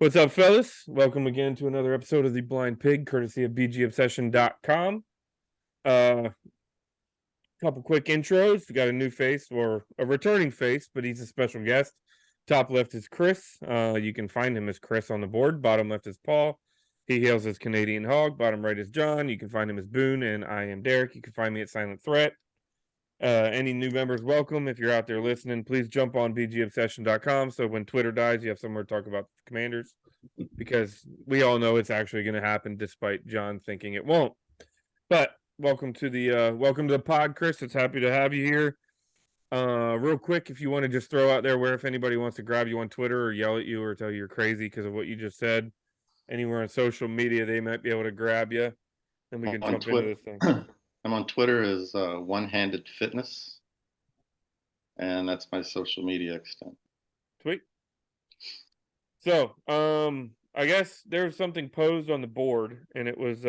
What's up, fellas? Welcome again to another episode of The Blind Pig, courtesy of BGObsession.com. Couple quick intros. We got a new face, or a returning face, but he's a special guest. Top left is Chris. You can find him as Chris on the board. Bottom left is Paul. He hails as Canadian Hog. Bottom right is John. You can find him as Boone, and I am Derek. You can find me at Silent Threat. Any new members, welcome. If you're out there listening, please jump on BGObsession.com so when Twitter dies, you have somewhere to talk about the Commanders, because we all know it's actually going to happen despite John thinking it won't. But welcome to the pod, Chris. It's happy to have you here. Real quick, if you want to just throw out there where if anybody wants to grab you on Twitter or yell at you or tell you you're crazy because of what you just said, anywhere on social media they might be able to grab you. Then we can jump into this thing. I'm on Twitter as One-Handed Fitness, and that's my social media extent. Sweet. So, I guess there was something posed on the board, and it was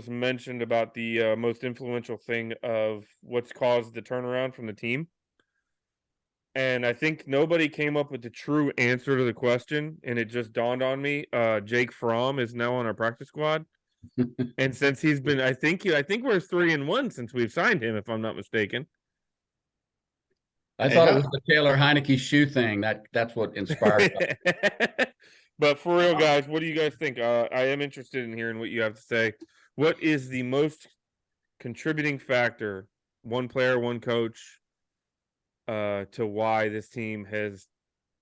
mentioned about the most influential thing of what's caused the turnaround from the team. And I think nobody came up with the true answer to the question, and it just dawned on me. Jake Fromm is now on our practice squad. And since he's been, I think we're 3-1 since we've signed him, if I'm not mistaken. I thought it was the Taylor Heineke shoe thing. That's what inspired us. But for real, guys, what do you guys think? I am interested in hearing what you have to say. What is the most contributing factor, one player, one coach, to why this team has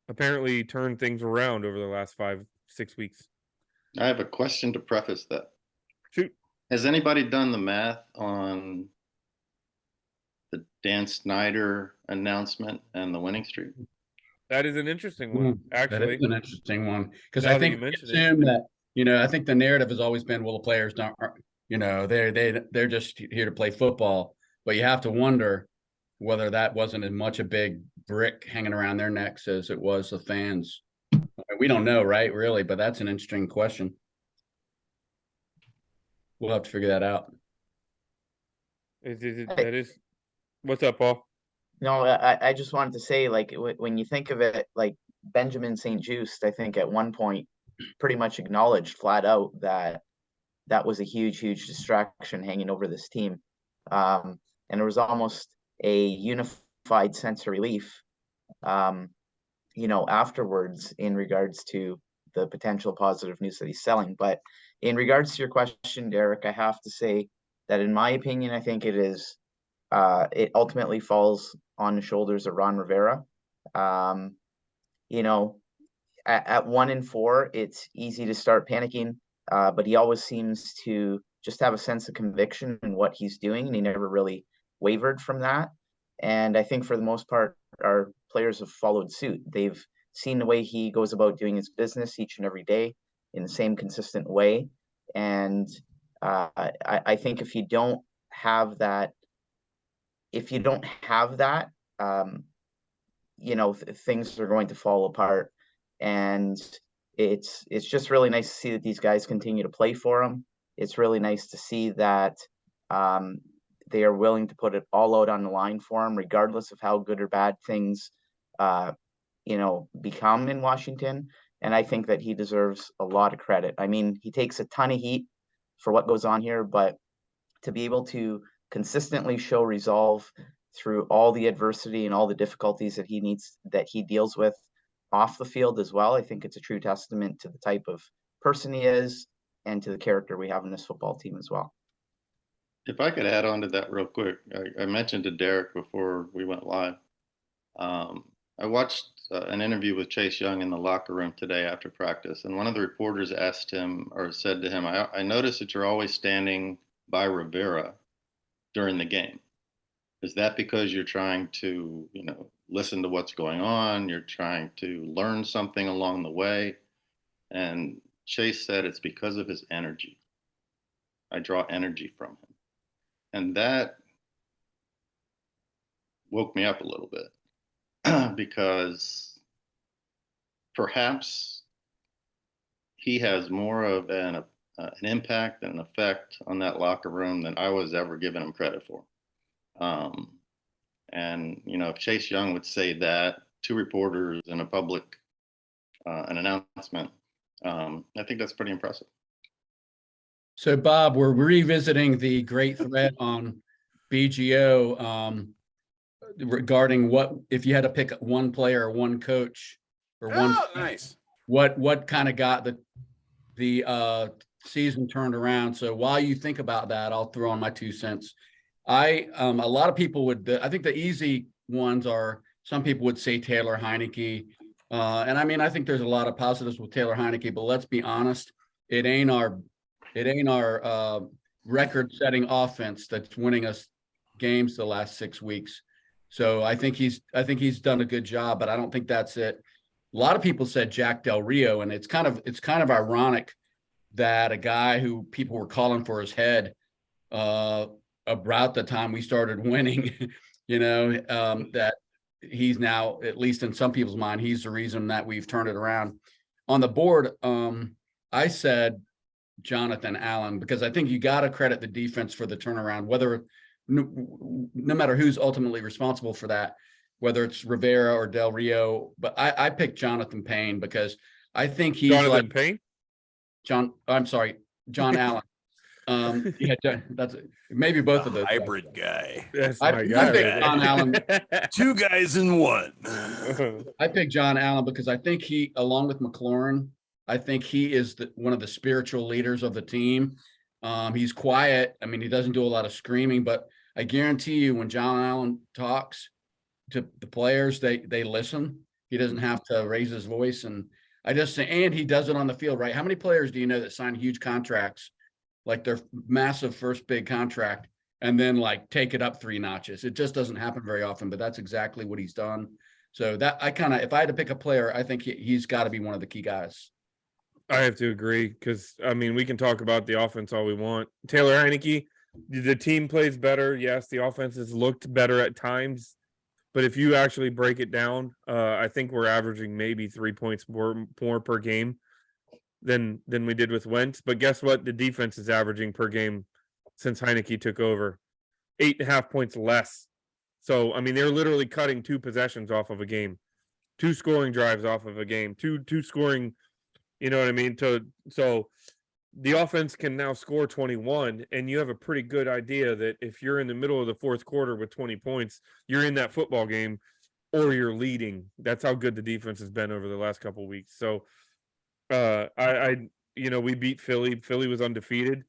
apparently turned things around over the last 5-6 weeks? I have a question to preface that. Shoot. Has anybody done the math on the Dan Snyder announcement and the winning streak? That is an interesting one, actually. That is an interesting one, because I think I think the narrative has always been, well, the players don't, they're just here to play football. But you have to wonder whether that wasn't as much a big brick hanging around their necks as it was the fans. We don't know, right? Really, but that's an interesting question. We'll have to figure that out. That is. What's up, Paul? No, I just wanted to say, like, when you think of it, like Benjamin St-Juste, I think at one point pretty much acknowledged flat out that was a huge distraction hanging over this team. And there was almost a unified sense of relief, afterwards in regards to the potential positive news that he's selling. But in regards to your question, Derek, I have to say that in my opinion, I think it ultimately falls on the shoulders of Ron Rivera. At 1-4, it's easy to start panicking, but he always seems to just have a sense of conviction in what he's doing, and he never really wavered from that. And I think for the most part, our players have followed suit. They've seen the way he goes about doing his business each and every day in the same consistent way. And I think if you don't have that, things are going to fall apart. And it's just really nice to see that these guys continue to play for him. It's really nice to see that they are willing to put it all out on the line for him, regardless of how good or bad things become in Washington. And I think that he deserves a lot of credit. I mean, he takes a ton of heat for what goes on here, but to be able to consistently show resolve through all the adversity and all the difficulties that he deals with off the field as well, I think it's a true testament to the type of person he is and to the character we have in this football team as well. If I could add on to that real quick, I mentioned to Derek before we went live, I watched an interview with Chase Young in the locker room today after practice, and one of the reporters asked him, or said to him, I noticed that you're always standing by Rivera during the game. Is that because you're trying to, listen to what's going on? You're trying to learn something along the way? And Chase said it's because of his energy. I draw energy from him. And that woke me up a little bit because perhaps he has more of an impact and an effect on that locker room than I was ever giving him credit for. And, if Chase Young would say that to reporters in a public an announcement. I think that's pretty impressive. So, Bob, we're revisiting the great thread on BGO regarding what if you had to pick one player or one coach or one nice. what kind of got the season turned around. So while you think about that, I'll throw on my 2 cents. A lot of people would, I think the easy ones are, some people would say Taylor Heineke. And I mean, I think there's a lot of positives with Taylor Heineke, but let's be honest, it ain't our record-setting offense that's winning us games the last 6 weeks. So I think he's done a good job, but I don't think that's it. A lot of people said Jack Del Rio, and it's kind of ironic that a guy who people were calling for his head about the time we started winning, that he's now, at least in some people's mind, he's the reason that we've turned it around. On the board, I said Jonathan Allen, because I think you got to credit the defense for the turnaround, whether no matter who's ultimately responsible for that, whether it's Rivera or Del Rio. But I picked Jonathan Payne because I think he's Jonathan Payne? John Allen. Yeah, that's maybe both of those hybrid guy. That's I my guy. picked John Allen. 2 guys in 1. I picked John Allen because I think he, along with McLaurin, I think he is one of the spiritual leaders of the team. He's quiet. I mean, he doesn't do a lot of screaming, but I guarantee you when John Allen talks to the players, they listen. He doesn't have to raise his voice. And I just say, and he does it on the field, right? How many players do you know that sign huge contracts, like their massive first big contract, and then like take it up 3 notches? It just doesn't happen very often, but that's exactly what he's done. So that if I had to pick a player, I think he's got to be one of the key guys. I have to agree because, I mean, we can talk about the offense all we want. Taylor Heineke, the team plays better. Yes, the offense has looked better at times. But if you actually break it down, I think we're averaging maybe 3 points more per game than we did with Wentz. But guess what? The defense is averaging per game since Heineke took over 8.5 points less. So, I mean, they're literally cutting 2 possessions off of a game, 2 scoring drives off of a game, two scoring. You know what I mean? So the offense can now score 21, and you have a pretty good idea that if you're in the middle of the 4th quarter with 20 points, you're in that football game or you're leading. That's how good the defense has been over the last couple of weeks. So we beat Philly. Philly was undefeated.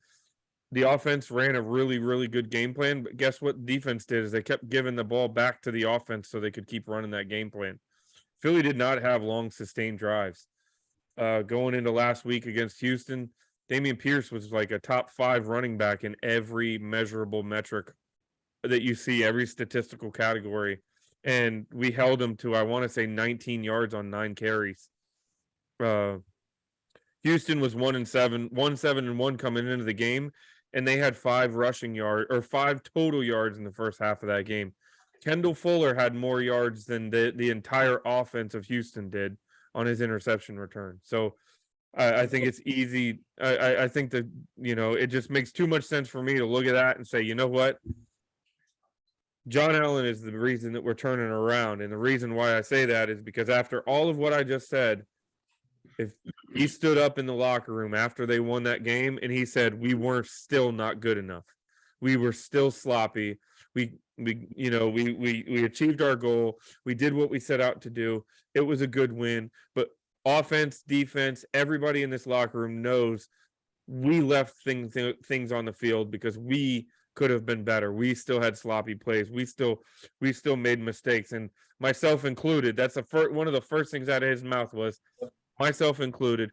The offense ran a really, really good game plan, but guess what defense did is they kept giving the ball back to the offense so they could keep running that game plan. Philly did not have long sustained drives. Going into last week against Houston, Dameon Pierce was like a top 5 running back in every measurable metric that you see, every statistical category. And we held him to, I want to say, 19 yards on 9 carries. Houston was 1-7-1 coming into the game, and they had 5 rushing yards or 5 total yards in the first half of that game. Kendall Fuller had more yards than the entire offense of Houston did on his interception return. So I think it's easy. I think that, it just makes too much sense for me to look at that and say, you know what? John Allen is the reason that we're turning around. And the reason why I say that is because after all of what I just said, if he stood up in the locker room after they won that game and he said, we were still not good enough. We were still sloppy. We achieved our goal. We did what we set out to do. It was a good win, but offense, defense, everybody in this locker room knows we left things on the field because we could have been better. We still had sloppy plays. We still made mistakes, and myself included. That's one of the first things out of his mouth was, myself included,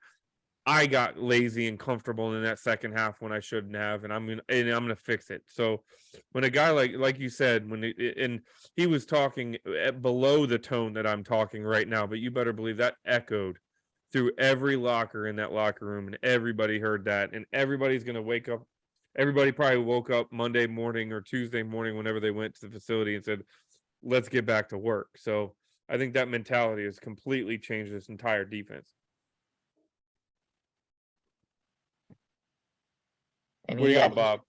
I got lazy and comfortable in that second half when I shouldn't have, and I'm gonna fix it. So when a guy like you said, and he was talking below the tone that I'm talking right now, but you better believe that echoed through every locker in that locker room, and everybody heard that, and everybody's gonna wake up. Everybody probably woke up Monday morning or Tuesday morning whenever they went to the facility and said, "Let's get back to work." So I think that mentality has completely changed this entire defense. What do you got, Bob?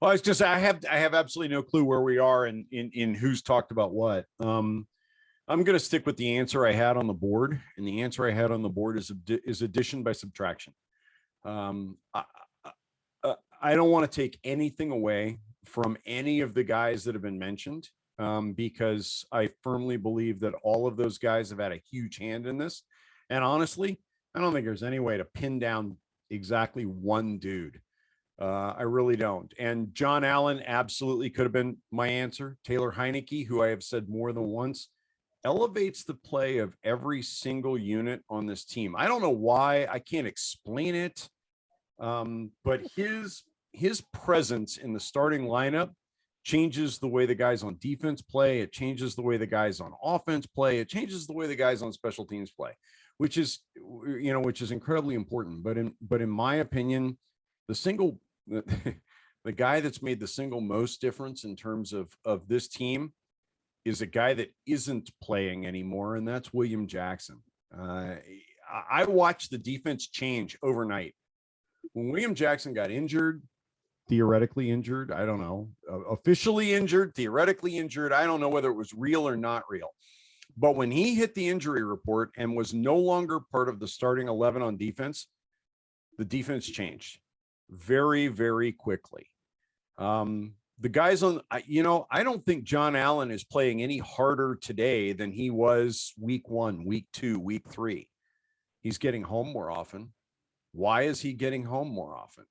Well, it's just I have absolutely no clue where we are in who's talked about what. I'm going to stick with the answer I had on the board, and the answer I had on the board is addition by subtraction. I don't want to take anything away from any of the guys that have been mentioned, because I firmly believe that all of those guys have had a huge hand in this. And honestly, I don't think there's any way to pin down exactly one dude. I really don't. And John Allen absolutely could have been my answer. Taylor Heineke, who I have said more than once, elevates the play of every single unit on this team. I don't know why. I can't explain it. But his presence in the starting lineup changes the way the guys on defense play. It changes the way the guys on offense play. It changes the way the guys on special teams play, which is incredibly important. But in my opinion, the guy that's made the single most difference in terms of this team is a guy that isn't playing anymore, and that's William Jackson. I watched the defense change overnight. When William Jackson got injured, theoretically injured, I don't know, officially injured, theoretically injured, I don't know whether it was real or not real. But when he hit the injury report and was no longer part of the starting 11 on defense, the defense changed very, very quickly. The guys on, I don't think John Allen is playing any harder today than he was week 1, week 2, week 3. He's getting home more often. Why is he getting home more often?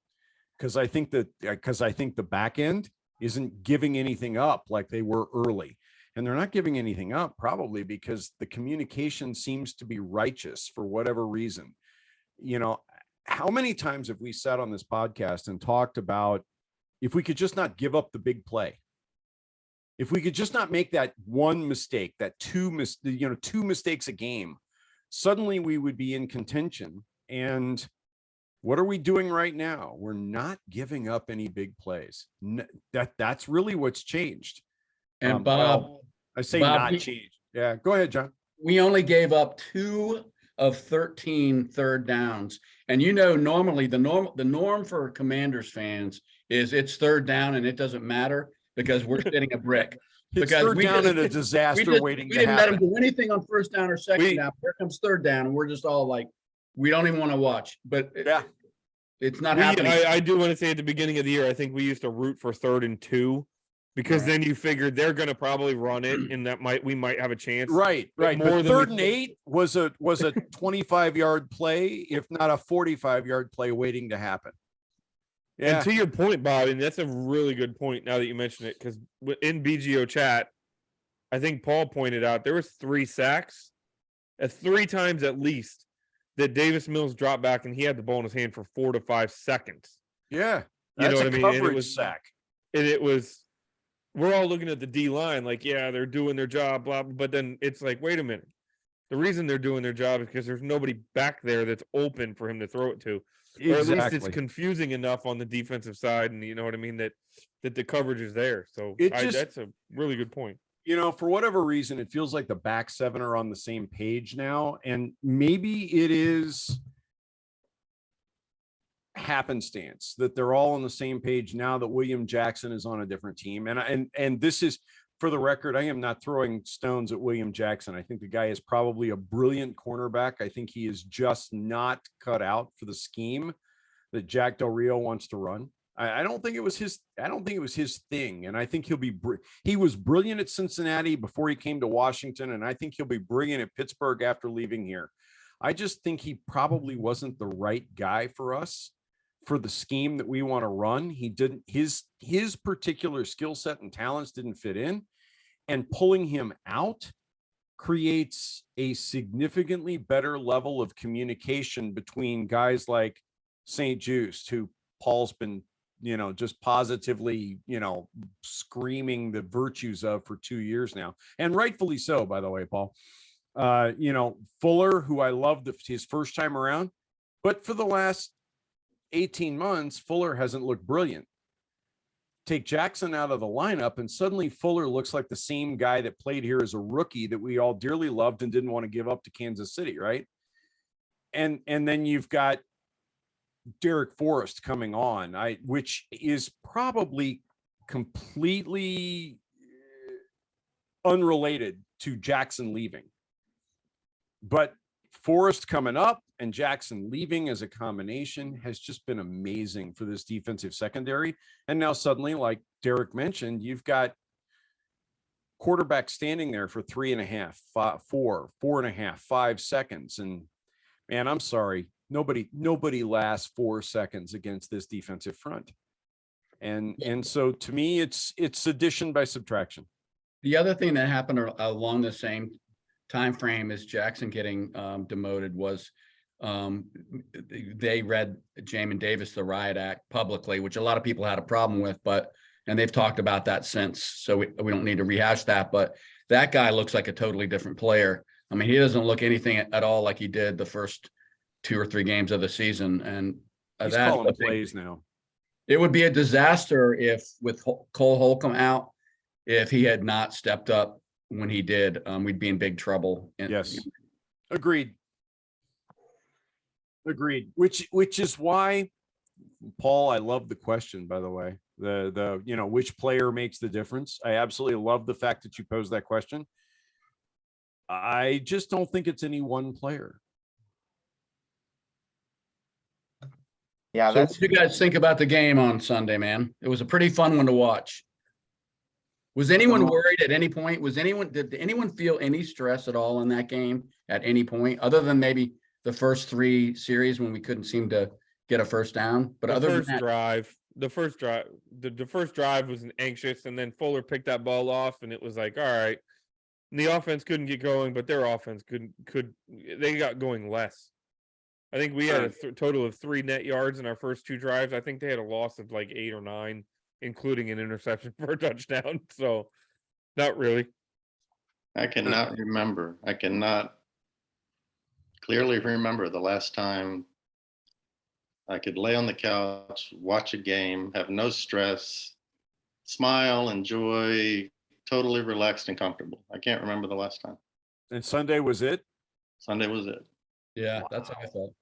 Because I think the back end isn't giving anything up like they were early. And they're not giving anything up probably because the communication seems to be righteous for whatever reason. How many times have we sat on this podcast and talked about if we could just not give up the big play, if we could just not make that one mistake, that two mistakes a game, suddenly we would be in contention. And what are we doing right now? We're not giving up any big plays. That's really what's changed. And Bob, I say not changed. Yeah, go ahead, John. We only gave up 2 of 13 third downs. And normally the norm for Commanders fans is it's third down and it doesn't matter because we're sitting a brick. It's because third down and a disaster waiting to happen. We didn't let them do anything on first down or second down. Here comes third down, and we're just all like, we don't even want to watch. But yeah, it's not happening. I do want to say at the beginning of the year, I think we used to root for 3rd and 2 because then you figured they're going to probably run it, and we might have a chance. Right. But more than 3rd and 8 was a 25-yard play, if not a 45-yard play, waiting to happen. Yeah. And to your point, Bob, and that's a really good point now that you mention it, because in BGO chat, I think Paul pointed out there was 3 sacks, 3 times at least, that Davis Mills dropped back and he had the ball in his hand for 4 to 5 seconds. Yeah, you know what I mean. And coverage sack. And it was, we're all looking at the D line like, yeah, they're doing their job, blah. But then it's like, wait a minute, the reason they're doing their job is because there's nobody back there that's open for him to throw it to. Or at least it's confusing enough on the defensive side, and you know what I mean, that the coverage is there. So that's a really good point. For whatever reason, it feels like the back 7 are on the same page now, and maybe it is happenstance that they're all on the same page now that William Jackson is on a different team. And this is, for the record, I am not throwing stones at William Jackson. I think the guy is probably a brilliant cornerback. I think he is just not cut out for the scheme that Jack Del Rio wants to run. I don't think it was his thing. And I think he was brilliant at Cincinnati before he came to Washington. And I think he'll be brilliant at Pittsburgh after leaving here. I just think he probably wasn't the right guy for us for the scheme that we want to run. He didn't, his particular skill set and talents didn't fit in, and pulling him out creates a significantly better level of communication between guys like St. Just, who Paul's been, just positively, screaming the virtues of for 2 years now. And rightfully so, by the way, Paul. Fuller, who I loved his first time around, but for the last 18 months, Fuller hasn't looked brilliant. Take Jackson out of the lineup, and suddenly Fuller looks like the same guy that played here as a rookie that we all dearly loved and didn't want to give up to Kansas City, right? And then you've got Derek Forrest coming on, which is probably completely unrelated to Jackson leaving. But Forrest coming up and Jackson leaving as a combination has just been amazing for this defensive secondary. And now suddenly, like Derek mentioned, you've got quarterback standing there for 3.5, 4.5, 5 seconds. And man, I'm sorry, nobody lasts 4 seconds against this defensive front. And so to me, it's addition by subtraction. The other thing that happened along the same time frame as Jackson getting demoted was they read Jamin Davis the riot act publicly, which a lot of people had a problem with, and they've talked about that since, so we don't need to rehash that. But that guy looks like a totally different player. I mean, he doesn't look anything at all like he did the first 2 or 3 games of the season. And he's calling the plays now. It would be a disaster if, with Cole Holcomb out, if he had not stepped up when he did. We'd be in big trouble. Yes, agreed. Which is why, Paul, I love the question, by the way. The which player makes the difference? I absolutely love the fact that you posed that question. I just don't think it's any one player. Yeah, So what do you guys think about the game on Sunday, man? It was a pretty fun one to watch. Was anyone worried at any point? Did anyone feel any stress at all in that game at any point, other than maybe the first 3 series when we couldn't seem to get a first down? But the first drive was anxious, and then Fuller picked that ball off, and it was like, all right. And the offense couldn't get going, but their offense they got going less. I think we had a total of 3 net yards in our first 2 drives. I think they had a loss of like 8 or 9, including an interception for a touchdown. So not really. I cannot clearly remember the last time I could lay on the couch, watch a game, have no stress, smile, enjoy, totally relaxed and comfortable. I can't remember the last time. And Sunday was it? Sunday was it. Yeah, that's how I thought.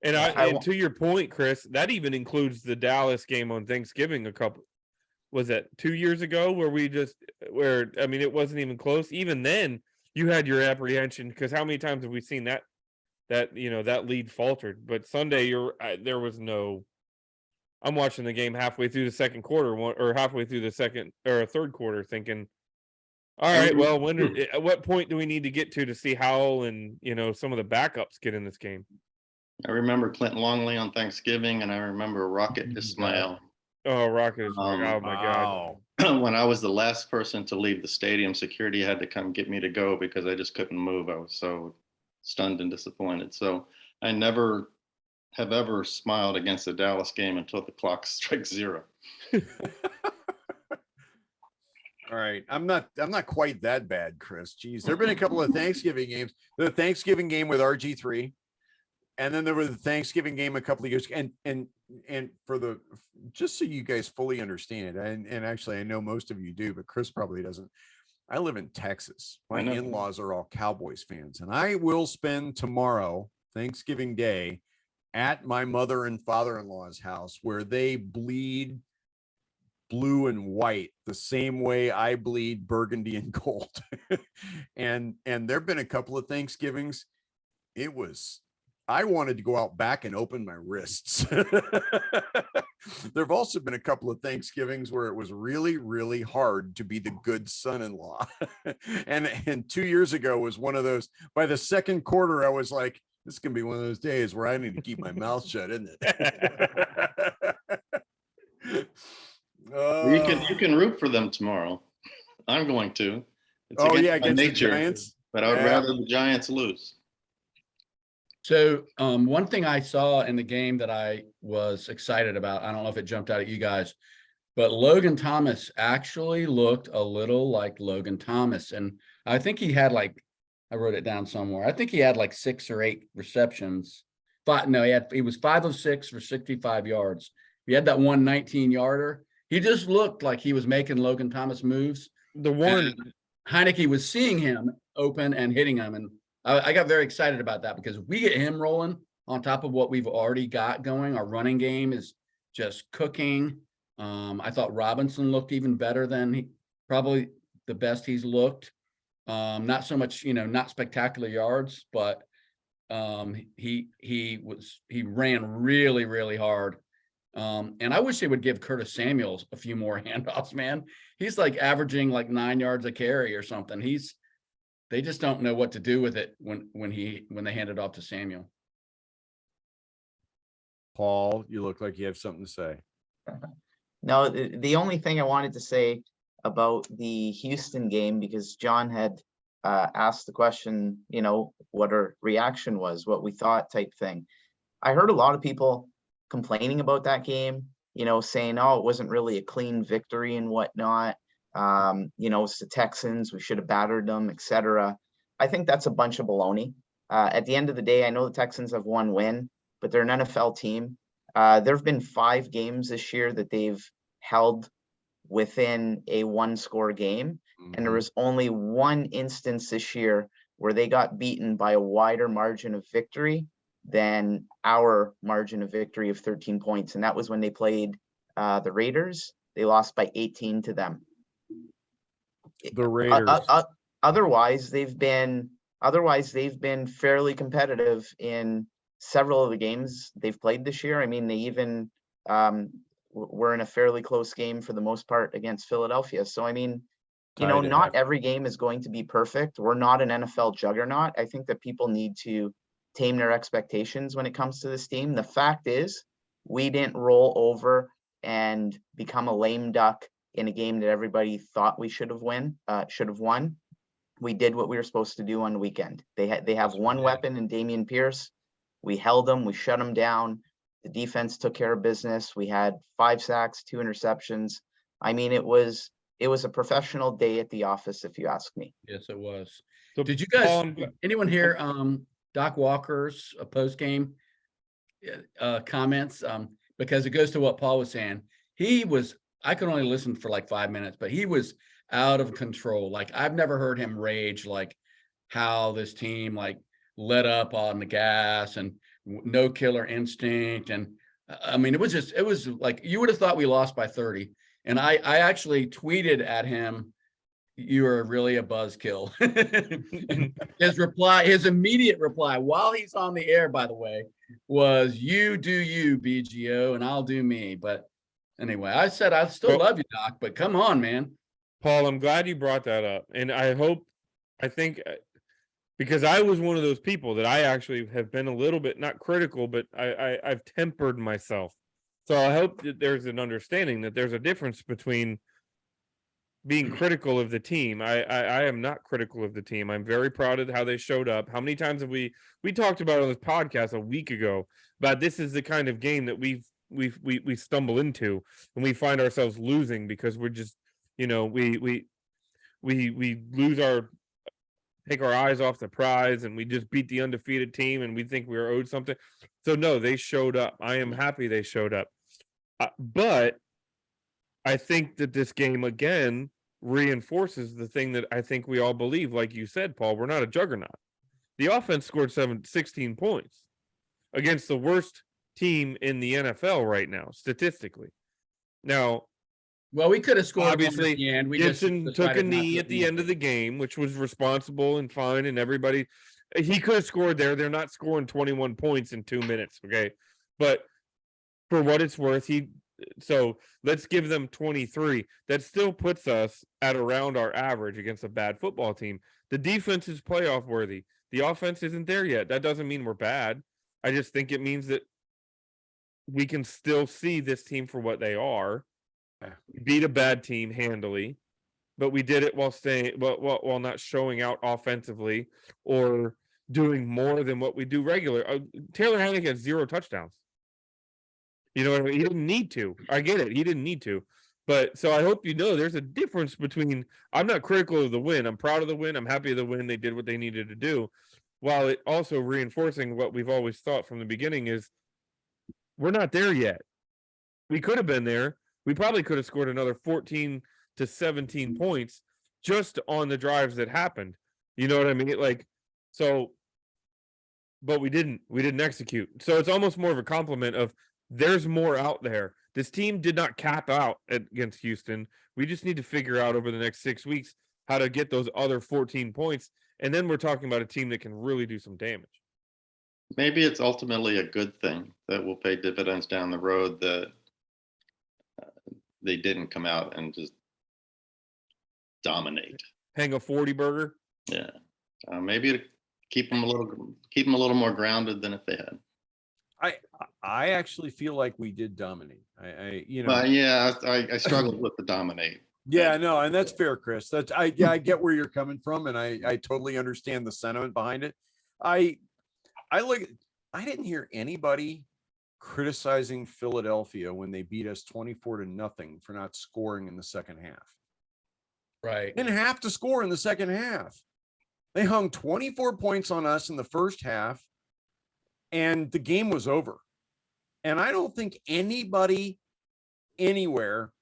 And to your point, Chris, that even includes the Dallas game on Thanksgiving was that 2 years ago where it wasn't even close. Even then you had your apprehension, because how many times have we seen that lead faltered? But Sunday there was no. I'm watching the game halfway through the second quarter or halfway through the second or third quarter thinking, all right, well, at what point do we need to get to see Howell and some of the backups get in this game? I remember Clinton Longley on Thanksgiving, and I remember Rocket Ismail. Oh, Rocket Ismail. Oh my God. When I was the last person to leave the stadium, security had to come get me to go because I just couldn't move. I was so stunned and disappointed. So I never have ever smiled against a Dallas game until the clock strikes 0. All right. I'm not quite that bad, Chris. Jeez. There've been a couple of Thanksgiving games. The Thanksgiving game with RG3. And then there was the Thanksgiving game a couple of years and just so you guys fully understand, and actually I know most of you do, but Chris probably doesn't. I live in Texas. My in-laws are all Cowboys fans, and I will spend tomorrow, Thanksgiving Day, at my mother and father-in-law's house, where they bleed blue and white the same way I bleed burgundy and gold. and there've been a couple of Thanksgivings. I wanted to go out back and open my wrists. There've also been a couple of Thanksgivings where it was really, really hard to be the good son-in-law. and 2 years ago was one of those. By the second quarter, I was like, this is going to be one of those days where I need to keep my mouth shut, isn't it? You can root for them tomorrow. I'm going to. It's against the Giants. But I would rather the Giants lose. So one thing I saw in the game that I was excited about, I don't know if it jumped out at you guys, but Logan Thomas actually looked a little like Logan Thomas. And I think he had I wrote it down somewhere. I think he had 6 or 8 receptions. He was 5 of 6 for 65 yards. He had that 119 yarder. He just looked like he was making Logan Thomas moves. Heineke was seeing him open and hitting him. And I got very excited about that, because if we get him rolling on top of what we've already got going, our running game is just cooking. I thought Robinson looked even better than probably the best he's looked. Not so much, not spectacular yards, but he ran really, really hard. And I wish they would give Curtis Samuels a few more handoffs, man. He's like averaging like 9 yards a carry or something. They just don't know what to do with it when they hand it off to Samuel. Paul, you look like you have something to say. No, the only thing I wanted to say about the Houston game, because John had asked the question, what our reaction was, what we thought type thing. I heard a lot of people complaining about that game, saying, oh, it wasn't really a clean victory and whatnot. It's the Texans, we should have battered them, etc. I think that's a bunch of baloney. At the end of the day, I know the Texans have one win, but they're an NFL team. There have been 5 games this year that they've held within a 1-score game. And there was only one instance this year where they got beaten by a wider margin of victory than our margin of victory of 13 points. And that was when they played the Raiders. They lost by 18 to them. The Raiders. Otherwise, they've been fairly competitive in several of the games they've played this year. I mean, they even were in a fairly close game for the most part against Philadelphia. So, I mean, not every game is going to be perfect. We're not an NFL juggernaut. I think that people need to tame their expectations when it comes to this team. The fact is, we didn't roll over and become a lame duck in a game that everybody thought we should have won. We did what we were supposed to do on the weekend. They have one weapon in Dameon Pierce. We held them, we shut them down. The defense took care of business. We had 5 sacks, 2 interceptions. I mean, it was a professional day at the office, if you ask me. Yes, it was. So, did you guys, anyone hear Doc Walker's post-game comments? Because it goes to what Paul was saying. I could only listen for like 5 minutes, but he was out of control. Like, I've never heard him rage like how this team like let up on the gas and no killer instinct. And I mean, it was like, you would have thought we lost by 30. And I actually tweeted at him, "You are really a buzzkill." His immediate reply, while he's on the air, by the way, was, "You do you, BGO, and I'll do me." But anyway, I said, I still love you, Doc, but come on, man. Paul, I'm glad you brought that up. And I think because I was one of those people that I actually have been a little bit, not critical, but I've tempered myself. So I hope that there's an understanding that there's a difference between being critical of the team. I am not critical of the team. I'm very proud of how they showed up. How many times have we talked about on this podcast a week ago about this is the kind of game that we stumble into and we find ourselves losing because we're just, we take our eyes off the prize and we just beat the undefeated team and we think we are owed something. So no, they showed up. I am happy they showed up. But I think that this game again reinforces the thing that I think we all believe. Like you said, Paul, we're not a juggernaut. The offense scored 16 points against the worst team in the NFL right now, statistically. Now, well, we could have scored. Obviously, at the end. Gibson took a knee at the end of the game, which was responsible and fine, and everybody, he could have scored there. They're not scoring 21 points in 2 minutes, okay? But for what it's worth, so let's give them 23. That still puts us at around our average against a bad football team. The defense is playoff worthy. The offense isn't there yet. That doesn't mean we're bad. I just think it means that we can still see this team for what they are. We beat a bad team handily, but we did it while not showing out offensively or doing more than what we do regular. Taylor Heinicke had 0 touchdowns. You know what I mean? He didn't need to. I get it. He didn't need to. But so I hope there's a difference between, I'm not critical of the win. I'm proud of the win. I'm happy of the win. They did what they needed to do. While it also reinforcing what we've always thought from the beginning is we're not there yet. We could have been there. We probably could have scored another 14 to 17 points just on the drives that happened. You know what I mean? But we didn't execute. So it's almost more of a compliment of there's more out there. This team did not cap out against Houston. We just need to figure out over the next 6 weeks how to get those other 14 points. And then we're talking about a team that can really do some damage. Maybe it's ultimately a good thing that will pay dividends down the road, that they didn't come out and just dominate. Hang a 40 burger. Yeah, maybe to keep them a little more grounded than if they had. I actually feel like we did dominate. But yeah, I struggled with the dominate. Yeah, no, and that's fair, Chris. I get where you're coming from, and I totally understand the sentiment behind it. I didn't hear anybody criticizing Philadelphia when they beat us 24-0 for not scoring in the second half. Right. Didn't have to score in the second half. They hung 24 points on us in the first half, and the game was over. And I don't think anybody anywhere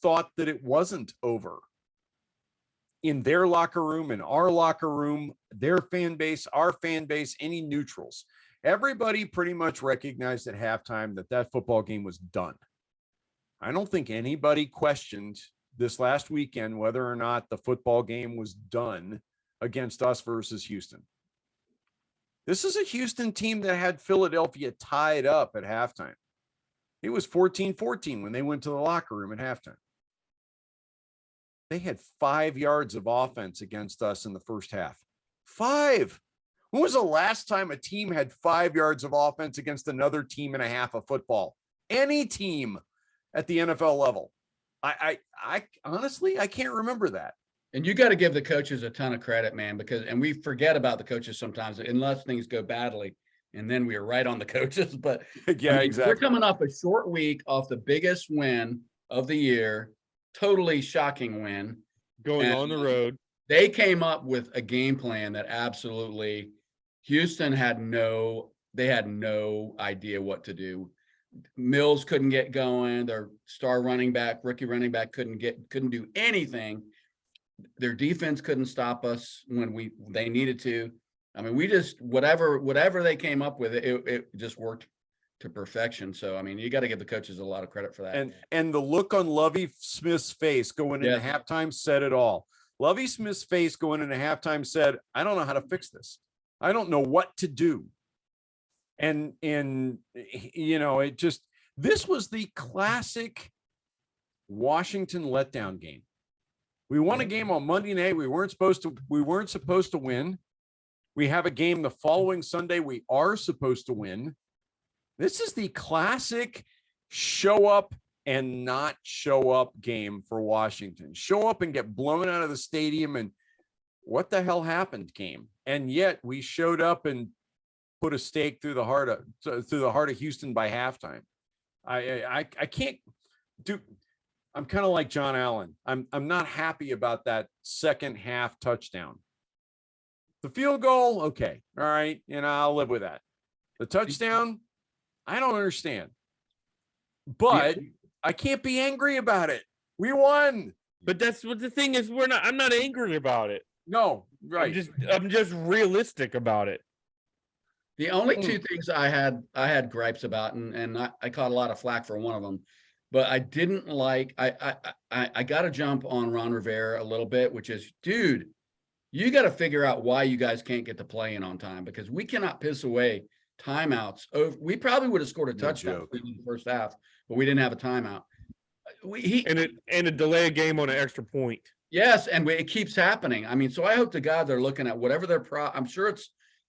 thought that it wasn't over. In their locker room, in our locker room, their fan base, our fan base, any neutrals. Everybody pretty much recognized at halftime that football game was done. I don't think anybody questioned this last weekend whether or not the football game was done against us versus Houston. This is a Houston team that had Philadelphia tied up at halftime. It was 14-14 when they went to the locker room at halftime. They had 5 yards of offense against us in the first half. 5. When was the last time a team had 5 yards of offense against another team and a half of football? Any team at the NFL level. I honestly, I can't remember that. And you got to give the coaches a ton of credit, man, and we forget about the coaches sometimes unless things go badly, and then we are right on the coaches. But yeah, exactly. We're coming off a short week off the biggest win of the year, totally shocking win. Going on the road. They came up with a game plan that absolutely Houston had no idea what to do. Mills couldn't get going. Their star running back, rookie running back couldn't do anything. Their defense couldn't stop us when they needed to. I mean, we just whatever they came up with, it just worked to perfection. So I mean, you got to give the coaches a lot of credit for that. And the look on Lovie Smith's face going into halftime said it all. Lovie Smith's face going into halftime said, "I don't know how to fix this. I don't know what to do." And you know, this was the classic Washington letdown game. We won a game on Monday night. We weren't supposed to win. We have a game the following Sunday we are supposed to win. This is the classic show up and not show up game for Washington. Show up and get blown out of the stadium and what the hell happened game. And yet we showed up and put a stake through the heart of Houston by halftime. I can't do. I'm kind of like John Allen. I'm not happy about that second half touchdown. The field goal, okay, all right, I'll live with that. The touchdown, I don't understand. But I can't be angry about it. We won. But that's what the thing is. I'm not angry about it. No, right. I'm just realistic about it. The only two things I had gripes about, and I caught a lot of flack for one of them, but I didn't like. I got to jump on Ron Rivera a little bit, which is, dude, you got to figure out why you guys can't get the play in on time, because we cannot piss away timeouts. We probably would have scored a touchdown in the first half, but we didn't have a timeout. And a delay a game on an extra point. Yes, and it keeps happening. I mean, so I hope to God they're looking at whatever their I'm sure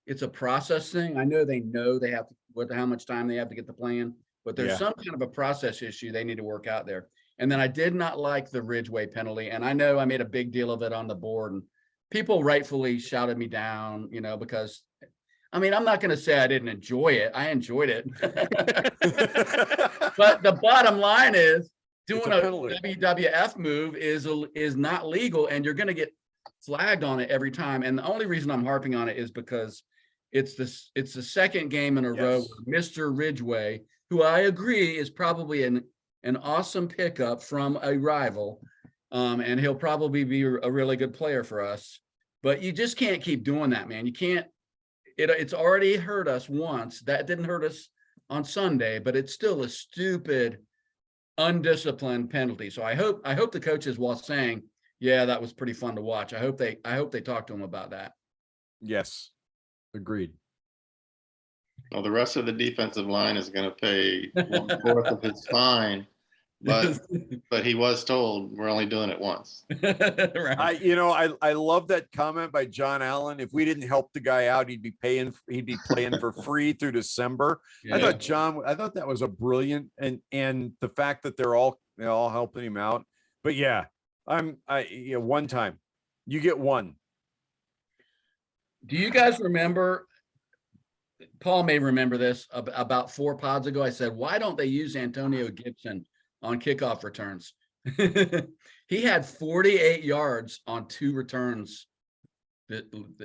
it's a process thing. I know they have how much time they have to get the plan, but there's some kind of a process issue they need to work out there. And then I did not like the Ridgeway penalty, and I know I made a big deal of it on the board, and people rightfully shouted me down, because I mean, I'm not going to say I didn't enjoy it. I enjoyed it. But the bottom line is doing a WWF move is not legal, and you're going to get flagged on it every time. And the only reason I'm harping on it is because it's the second game in a row where Mr. Ridgeway, who I agree is probably an awesome pickup from a rival, and he'll probably be a really good player for us. But you just can't keep doing that, man. You can't. It's already hurt us once. That didn't hurt us on Sunday, but it's still a stupid, undisciplined penalty. So I hope the coaches, while saying Yeah, that was pretty fun to watch. I hope they talk to him about that. Yes, agreed. Well, the rest of the defensive line is going to pay 1/4 of his fine, but he was told we're only doing it once. Right. I love that comment by John Allen. If we didn't help the guy out, he'd be playing for free through December. Yeah. I thought that was a brilliant, and the fact that they're all helping him out. But yeah, one time you get one. Do you guys remember? Paul may remember this about 4 pods ago. I said, why don't they use Antonio Gibson on kickoff returns? He had 48 yards on 2 returns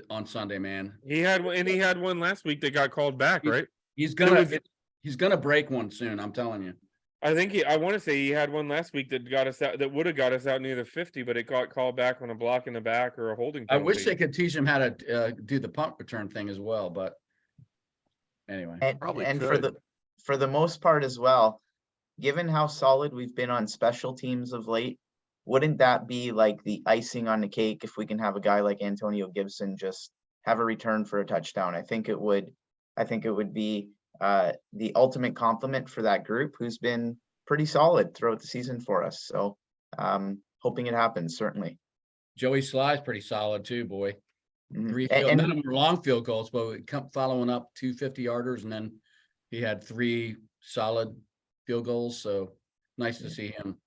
on Sunday, man. He had one last week that got called back, right? He's gonna break one soon. I'm telling you. I want to say he had one last week that got us out, that would have got us out near the 50, but it got called back on a block in the back or a holding penalty. I wish they could teach him how to do the punt return thing as well, but anyway. For the most part as well, given how solid we've been on special teams of late, wouldn't that be like the icing on the cake if we can have a guy like Antonio Gibson just have a return for a touchdown? I think it would be the ultimate compliment for that group who's been pretty solid throughout the season for us. So hoping it happens, certainly. Joey Sly's pretty solid too, boy. Mhm. 3 none of them were long field goals, but we come following up 2 50-yarders, and then he had 3 solid field goals. So nice to see him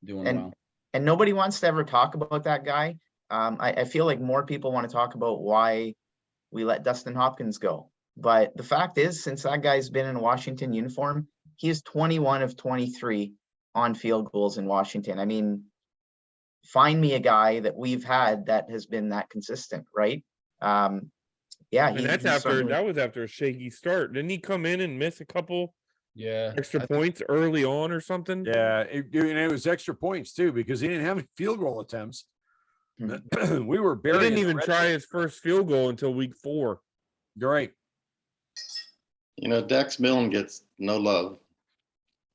doing well. And nobody wants to ever talk about that guy. I feel like more people want to talk about why we let Dustin Hopkins go. But the fact is, since that guy's been in a Washington uniform, he is 21 of 23 on field goals in Washington. I mean, find me a guy that we've had that has been that consistent, right? Yeah, and that was after a shaky start. Didn't he come in and miss a couple extra points early on or something? Yeah, it was extra points too because he didn't have any field goal attempts. We were He didn't even try his first field goal until week 4. You're right. Dex Milne gets no love.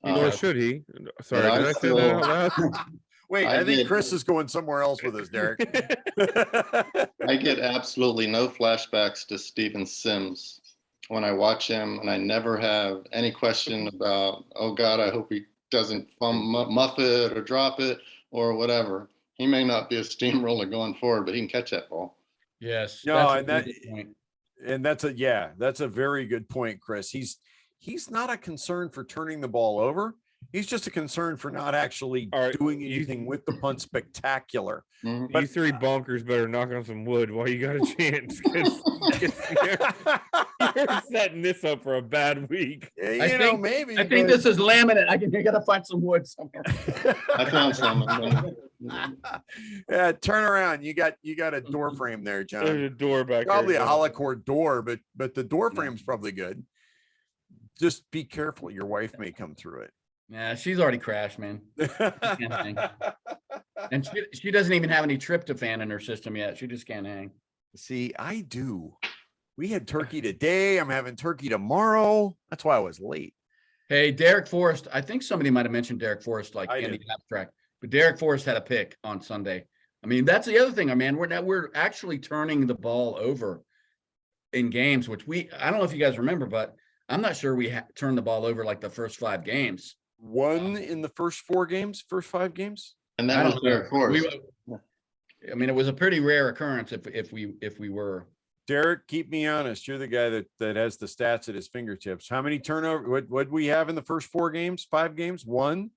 Nor should he. Sorry, did I say that out loud? Wait, I think Chris is going somewhere else with us, Derek. I get absolutely no flashbacks to Steven Sims when I watch him, and I never have any question about, oh God, I hope he doesn't muff it or drop it or whatever. He may not be a steamroller going forward, but he can catch that ball. Yes. No, that's a very good point, Chris. He's not a concern for turning the ball over. He's just a concern for not actually doing anything with the punt spectacular. Mm-hmm. But you 3 bonkers better knock on some wood while you got a chance. You're setting this up for a bad week. Maybe. I think this is laminate. I gotta find some wood somewhere. I found some. Yeah, turn around. You got a door frame there, John. There's a door back probably there. A holocord door, but the door frame's probably good. Just be careful. Your wife may come through it. Yeah, she's already crashed, man. And she doesn't even have any tryptophan in her system yet. She just can't hang. See, I do. We had turkey today. I'm having turkey tomorrow. That's why I was late. Hey, Derek Forrest. I think somebody might have mentioned Derek Forrest in the abstract, but Derek Forrest had a pick on Sunday. I mean, that's the other thing, man. We're actually turning the ball over in games, which I don't know if you guys remember, but I'm not sure we turned the ball over like the first 5 games. One in the first 5 games, and that was Derek Forrest. I mean, it was a pretty rare occurrence if we were. Derek, keep me honest. You're the guy that has the stats at his fingertips. How many turnovers? What we have in the first 5 games? 1.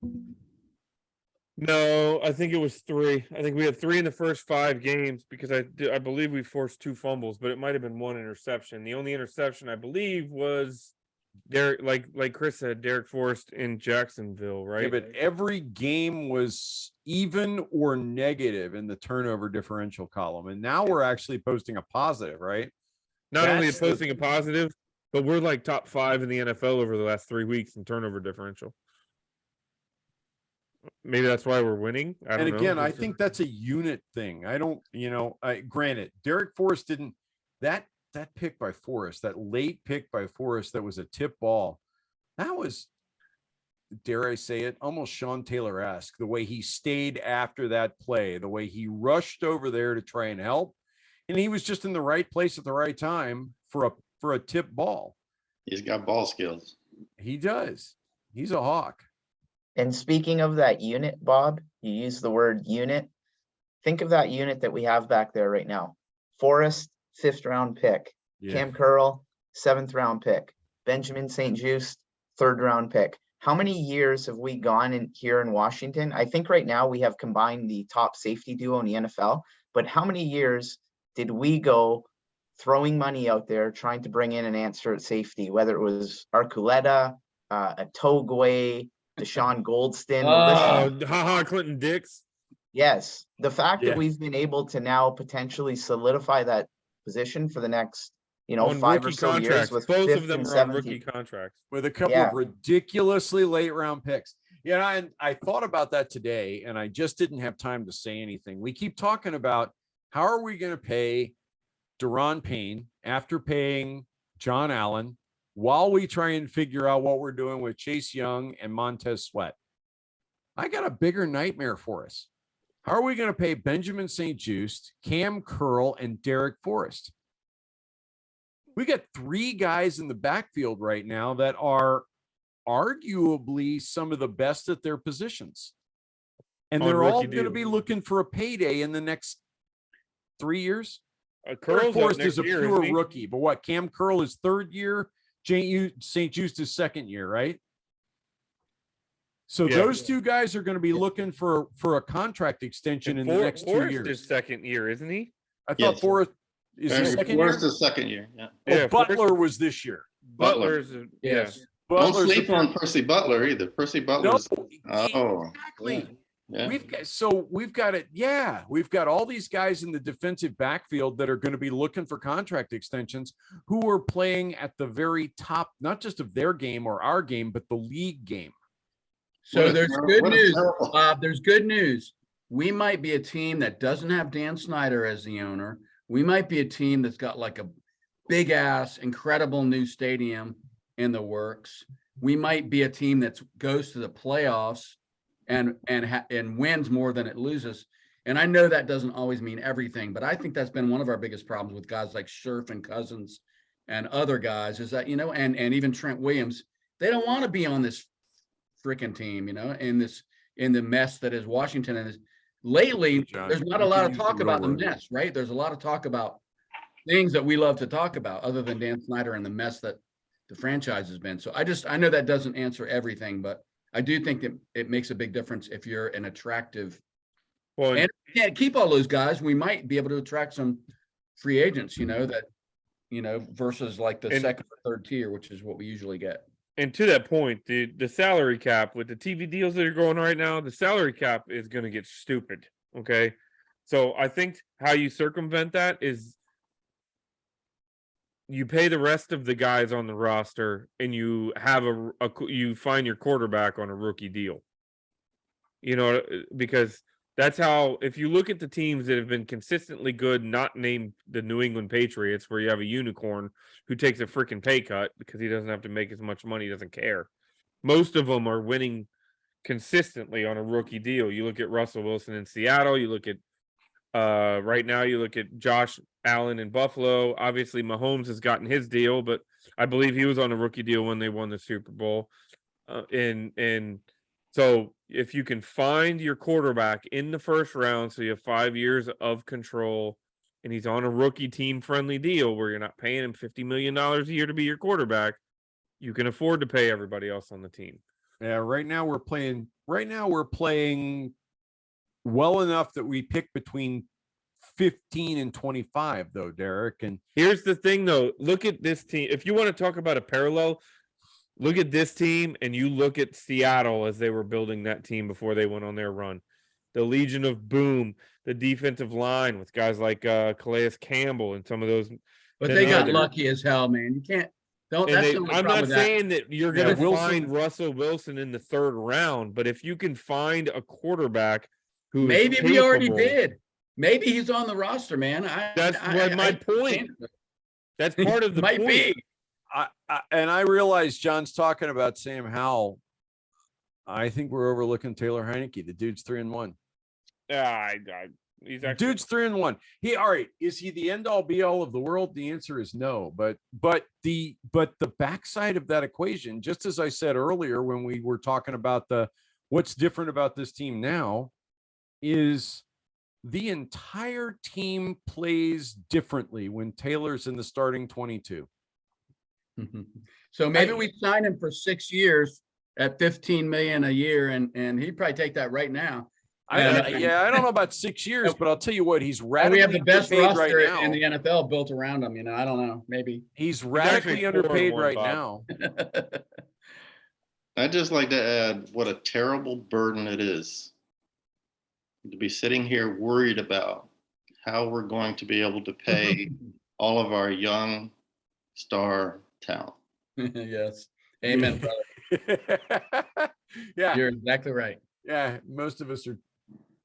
No, I think it was 3. I think we had 3 in the first 5 games because I believe we forced 2 fumbles, but it might have been 1 interception. The only interception I believe was Derek, like Chris said, Derek Forrest in Jacksonville, right? Yeah, but every game was even or negative in the turnover differential column, and now we're actually posting a positive, right? Not only posting a positive, but we're like top 5 in the NFL over the last 3 weeks in turnover differential. Maybe that's why we're winning. I don't know. Again, I think that's a unit thing. I don't, granted, Derek Forrest didn't that pick by Forrest, that late pick by Forrest that was a tip ball. That was dare I say it, almost Sean Taylor-esque, the way he stayed after that play, the way he rushed over there to try and help. And he was just in the right place at the right time for a tip ball. He's got ball skills. He does. He's a hawk. And speaking of that unit, Bob, you use the word unit. Think of that unit that we have back there right now. Forrest, 5th round pick. Yeah. Cam Curl, 7th round pick. Benjamin St-Juste, 3rd round pick. How many years have we gone in here in Washington? I think right now we have combined the top safety duo in the NFL, but how many years did we go throwing money out there trying to bring in an answer at safety, whether it was Arculeta, a Togway, Deshaun Goldston? Clinton Dix. Yes, the fact Yeah. that we've been able to now potentially solidify that position for the next, On 5 or rookie so years contracts. with Both 5th of them and are on 7th. rookie contracts. With a couple Yeah. of ridiculously late round picks. Yeah, and I thought about that today, and I just didn't have time to say anything. We keep talking about how are we going to pay Daron Payne after paying John Allen while we try and figure out what we're doing with Chase Young and Montez Sweat. I got a bigger nightmare for us. How are we going to pay Benjamin St-Juste, Cam Curl, and Derek Forrest? We got 3 guys in the backfield right now that are arguably some of the best at their positions. And On they're all rookie going to deals. be looking for a payday in the next 3 years. Derek Curl's up Forrest next is a year, pure isn't he? rookie, but what? Cam Curl is 3rd year, St-Juste is 2nd year, right? So Yeah. those 2 guys are going to be looking for a contract extension in the next 2 Forrest years. is 2nd year, isn't he? I thought Yes. Forrest is his 2nd year. Forrest is 2nd year. Yeah. Oh, Yeah, Butler Forrest- was this year. Butler's Yes. Don't Butler's sleep on Percy Butler either. Percy no, Butler's. Oh, exactly. yeah. We've got it. Yeah, we've got all these guys in the defensive backfield that are going to be looking for contract extensions who are playing at the very top, not just of their game or our game, but the league game. So What a there's terrible- good what a news, terrible- Bob. There's good news. We might be a team that doesn't have Dan Snyder as the owner. We might be a team that's got like a big ass, incredible new stadium in the works. We might be a team that goes to the playoffs and wins more than it loses. And I know that doesn't always mean everything, but I think that's been one of our biggest problems with guys like Scherf and Cousins and other guys is that, and even Trent Williams, they don't want to be on this freaking team, in the mess that is Washington. And lately, John, there's not a you lot can of use talk the about the real word. mess, right? There's a lot of talk about things that we love to talk about other than Dan Snyder and the mess that the franchise has been. So I know that doesn't answer everything, but I do think that it makes a big difference if you're an attractive. Well, And if we can't keep all those guys, we might be able to attract some free agents, versus like the And- 2nd or 3rd tier, which is what we usually get. and to that point, the salary cap with the TV deals that are going right now, the salary cap is going to get stupid. Okay, so I think how you circumvent that is you pay the rest of the guys on the roster, and you have you find your quarterback on a rookie deal. Because that's how. If you look at the teams that have been consistently good, not named the New England Patriots, where you have a unicorn who takes a freaking pay cut because he doesn't have to make as much money, he doesn't care. Most of them are winning consistently on a rookie deal. You look at Russell Wilson in Seattle. You look at right now. You look at Josh Allen in Buffalo. Obviously, Mahomes has gotten his deal, but I believe he was on a rookie deal when they won the Super Bowl. And so if you can find your quarterback in the 1st round, so you have 5 years of control, and he's on a rookie team-friendly deal where you're not paying him $50 million a year to be your quarterback, you can afford to pay everybody else on the team. Yeah, right now we're playing well enough that we pick between 15 and 25 though, Derek. And Here's the thing though, look at this team. If you want to talk about a parallel, look at this team and you look at Seattle as they were building that team before they went on their run. The Legion of Boom, the defensive line with guys like Calais Campbell and some of those. But Then they got others. lucky as hell, man. You can't. Don't. And That's they, the only I'm problem not with that. saying that you're Yeah, going to Wilson- find Russell Wilson in the 3rd round, but if you can find a quarterback who Maybe we already capable- did. Maybe he's on the roster, man. That's my point. That's part of the might point. be. I realize John's talking about Sam Howell, I think we're overlooking Taylor Heineke. The dude's 3-1. He's actually Dude's 3-1. All right. Is he the end all be all of the world? The answer is no. But the backside of that equation, just as I said earlier when we were talking about what's different about this team now, is the entire team plays differently when Taylor's in the starting 22. So maybe we sign him for 6 years at $15 million a year, and he'd probably take that right now. I don't know about 6 years, but I'll tell you what, he's And radically we have the best underpaid roster right now. in the NFL built around him. I don't know. Maybe He's radically underpaid right now. I'd just like to add what a terrible burden it is to be sitting here worried about how we're going to be able to pay all of our young star talent. Yes. Amen, brother. Yeah. You're exactly right. Yeah. Most of us are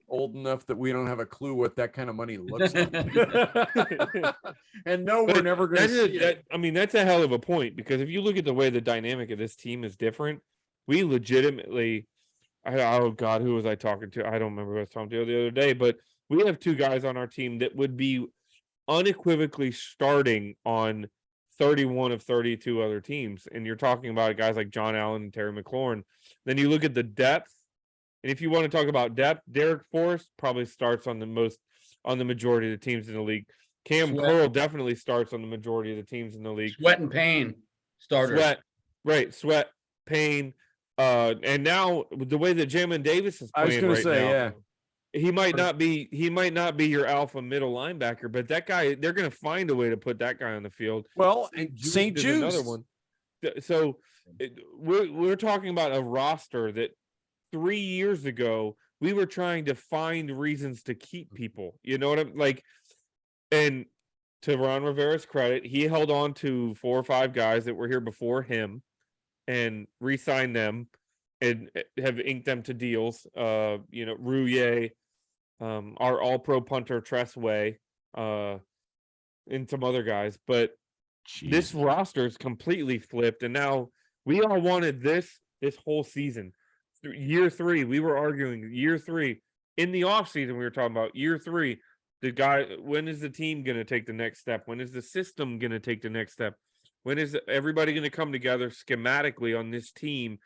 old enough that we don't have a clue what that kind of money looks like. And no, we're never going to see it. I mean, that's a hell of a point, because if you look at the way the dynamic of this team is different, we legitimately, oh God, who was I talking to? I don't remember who I was talking to the other day, but we have 2 guys on our team that would be unequivocally starting on 31 of 32 other teams. And you're talking about guys like John Allen and Terry McLaurin. Then you look at the depth. And if you want to talk about depth, Derek Forrest probably starts on the majority of the teams in the league. Cam Curl definitely starts on the majority of the teams in the league. Sweat and Payne starters. Sweat, Payne, and now the way that Jamin Davis is playing now, he might not be your alpha middle linebacker, but that guy, they're going to find a way to put that guy on the field. Well, and St. Jude's another one. So we're talking about a roster that 3 years ago we were trying to find reasons to keep people. You know what I'm like? And to Ron Rivera's credit, he held on to 4 or 5 guys that were here before him and re-signed them and have inked them to deals. Rouillet, our all-pro punter Tressway, and some other guys. But this roster is completely flipped, and now we all wanted this whole season. Year 3, we were arguing year 3 in the offseason. We were talking about year 3. When is the team going to take the next step? When is the system going to take the next step? When is everybody going to come together schematically on this team,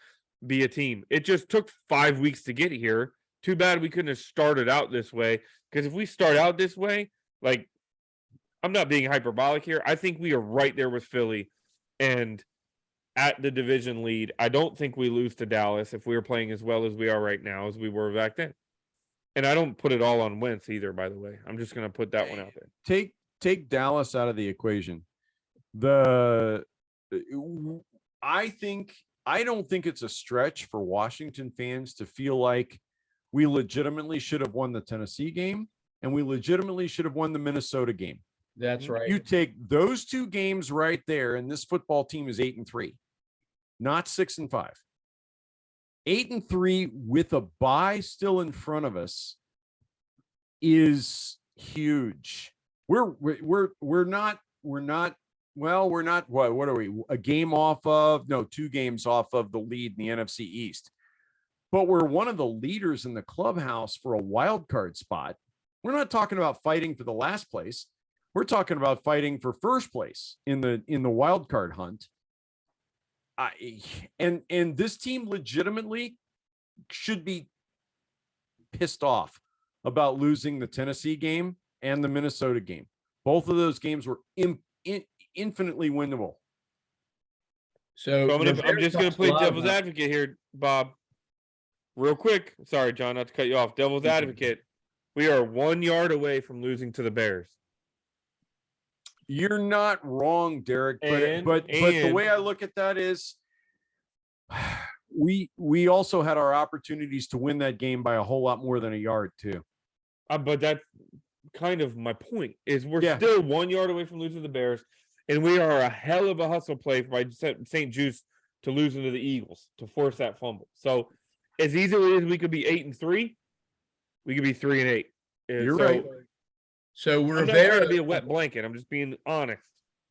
be a team? It just took 5 weeks to get here. Too bad we couldn't have started out this way, because if we start out this way, like, I'm not being hyperbolic here, I think we are right there with Philly and at the division lead. I don't think we lose to Dallas if we were playing as well as we are right now as we were back then. And I don't put it all on Wentz either, by the way. I'm just going to put that one out there. Take Dallas out of the equation. I don't think it's a stretch for Washington fans to feel like we legitimately should have won the Tennessee game and we legitimately should have won the Minnesota game. That's right. You take those 2 games right there, and this football team is 8-3, not 6-5. 8-3 with a bye still in front of us is huge. We're not what are we? A game off of? No, 2 games off of the lead in the NFC East. But we're one of the leaders in the clubhouse for a wild card spot. We're not talking about fighting for the last place. We're talking about fighting for first place in the wild card hunt. And this team legitimately should be pissed off about losing the Tennessee game and the Minnesota game. Both of those games were infinitely winnable. So I'm just going to play devil's advocate here, Bob. Real quick. Sorry, John, not to cut you off. Devil's advocate. We are 1 yard away from losing to the Bears. You're not wrong, Derek. But the way I look at that is we also had our opportunities to win that game by a whole lot more than a yard too. But that's kind of my point, is we're still 1 yard away from losing to the Bears, and we are a hell of a hustle play by St. Juice to losing to the Eagles to force that fumble. So as easily as we could be 8-3, we could be 3-8. You're right. So I'm not trying to be a wet blanket. I'm just being honest.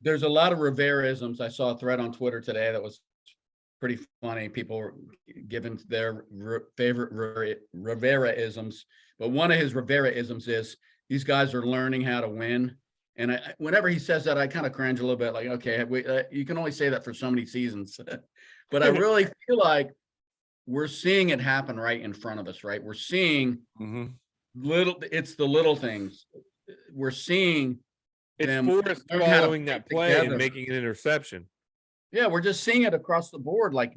There's a lot of Rivera-isms. I saw a thread on Twitter today that was pretty funny. People were giving their favorite Rivera-isms, but one of his Rivera-isms is these guys are learning how to win. And whenever he says that, I kind of cringe a little bit, like, okay, you can only say that for so many seasons. But I really feel like we're seeing it happen right in front of us, right? We're seeing it's the little things. We're seeing it's Forrest following that play and making an interception. Yeah, we're just seeing it across the board. Like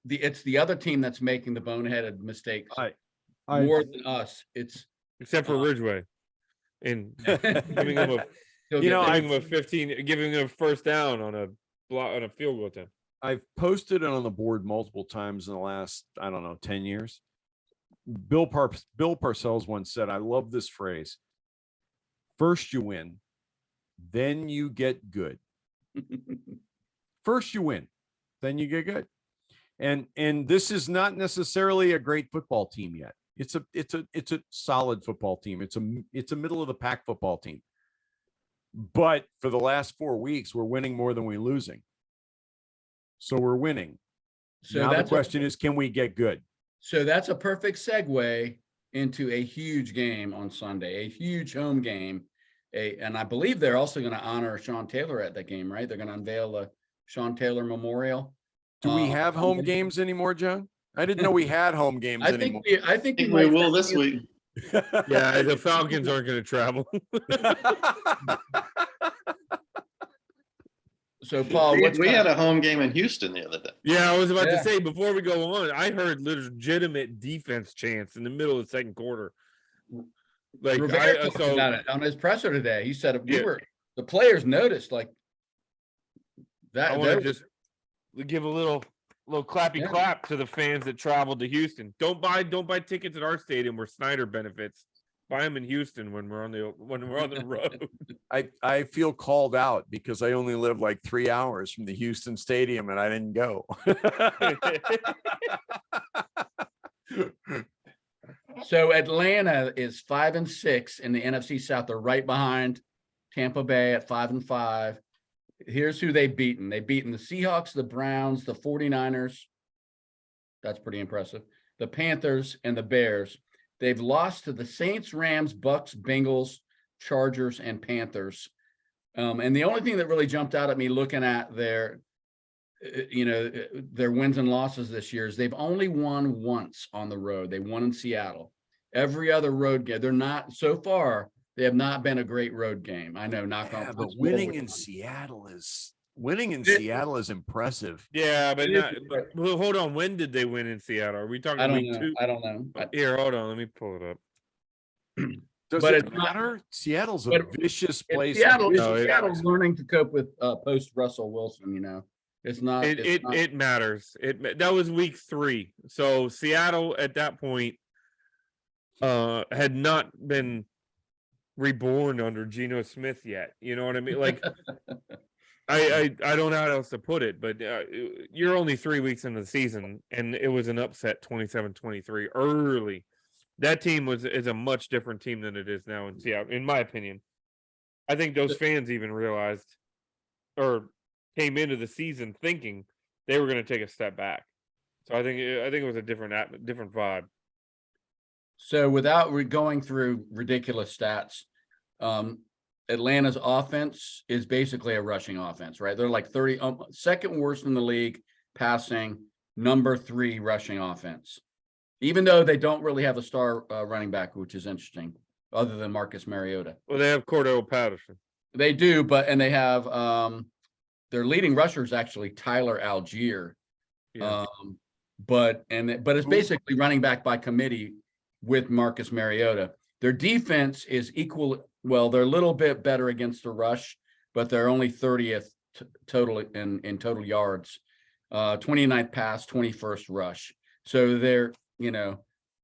it's the other team that's making the boneheaded mistakes more than us. It's except for Ridgeway. And giving him giving him a first down on a field goal attempt. I've posted it on the board multiple times in the last, I don't know, 10 years. Bill Parcells once said, I love this phrase. First you win, then you get good. First you win, then you get good. And this is not necessarily a great football team yet. It's a solid football team. It's a middle of the pack football team. But for the last 4 weeks, we're winning more than we're losing. So we're winning. So now the question is, can we get good? So that's a perfect segue into a huge game on Sunday, a huge home game. And I believe they're also going to honor Sean Taylor at that game, right? They're going to unveil the Sean Taylor Memorial. Do we have home games anymore, John? I didn't know we had home games anymore. I think we will this week. Yeah, the Falcons aren't going to travel. So, Paul, we had a home game in Houston the other day. Yeah, I was about to say, before we go on, I heard legitimate defense chants in the middle of the second quarter. Like, about it on his presser today. He said the players noticed like that. I want to just give a little clappy clap to the fans that traveled to Houston. Don't buy tickets at our stadium where Snyder benefits. Buy them in Houston when we're on the road. I feel called out because I only live like 3 hours from the Houston stadium and I didn't go. So Atlanta is 5-6 in the NFC South. They're right behind Tampa Bay at 5-5. Here's who they've beaten. They've beaten the Seahawks, the Browns, the 49ers. That's pretty impressive. The Panthers and the Bears. They've lost to the Saints, Rams, Bucks, Bengals, Chargers, and Panthers. And the only thing that really jumped out at me looking at their wins and losses this year is they've only won once on the road. They won in Seattle. Every other road game, they have not been a great road game. I know, but winning in Seattle is impressive. Yeah, but hold on. When did they win in Seattle? Are we talking week 2? I don't know. Here, hold on. Let me pull it up. Does it matter? Seattle's a vicious place. Seattle's learning to cope with post Russell Wilson. It's not. It matters. That was week 3. So Seattle at that point had not been reborn under Geno Smith yet. You know what I mean? Like, I don't know how else to put it, but you're only 3 weeks into the season, and it was an upset 27-23 early. That team is a much different team than it is now in Seattle, in my opinion. I think those fans even realized or came into the season thinking they were going to take a step back. So I think it was a different vibe. So without going through ridiculous stats, Atlanta's offense is basically a rushing offense, right? They're like second worst in the league passing, number 3 rushing offense. Even though they don't really have a star running back, which is interesting, other than Marcus Mariota. Well, they have Cordell Patterson. They do, and they have their leading rusher is actually Tyler Algier. Yeah. But it's basically running back by committee with Marcus Mariota. Their defense is equal. Well, they're a little bit better against the rush, but they're only 30th total in total yards, 29th pass, 21st rush. So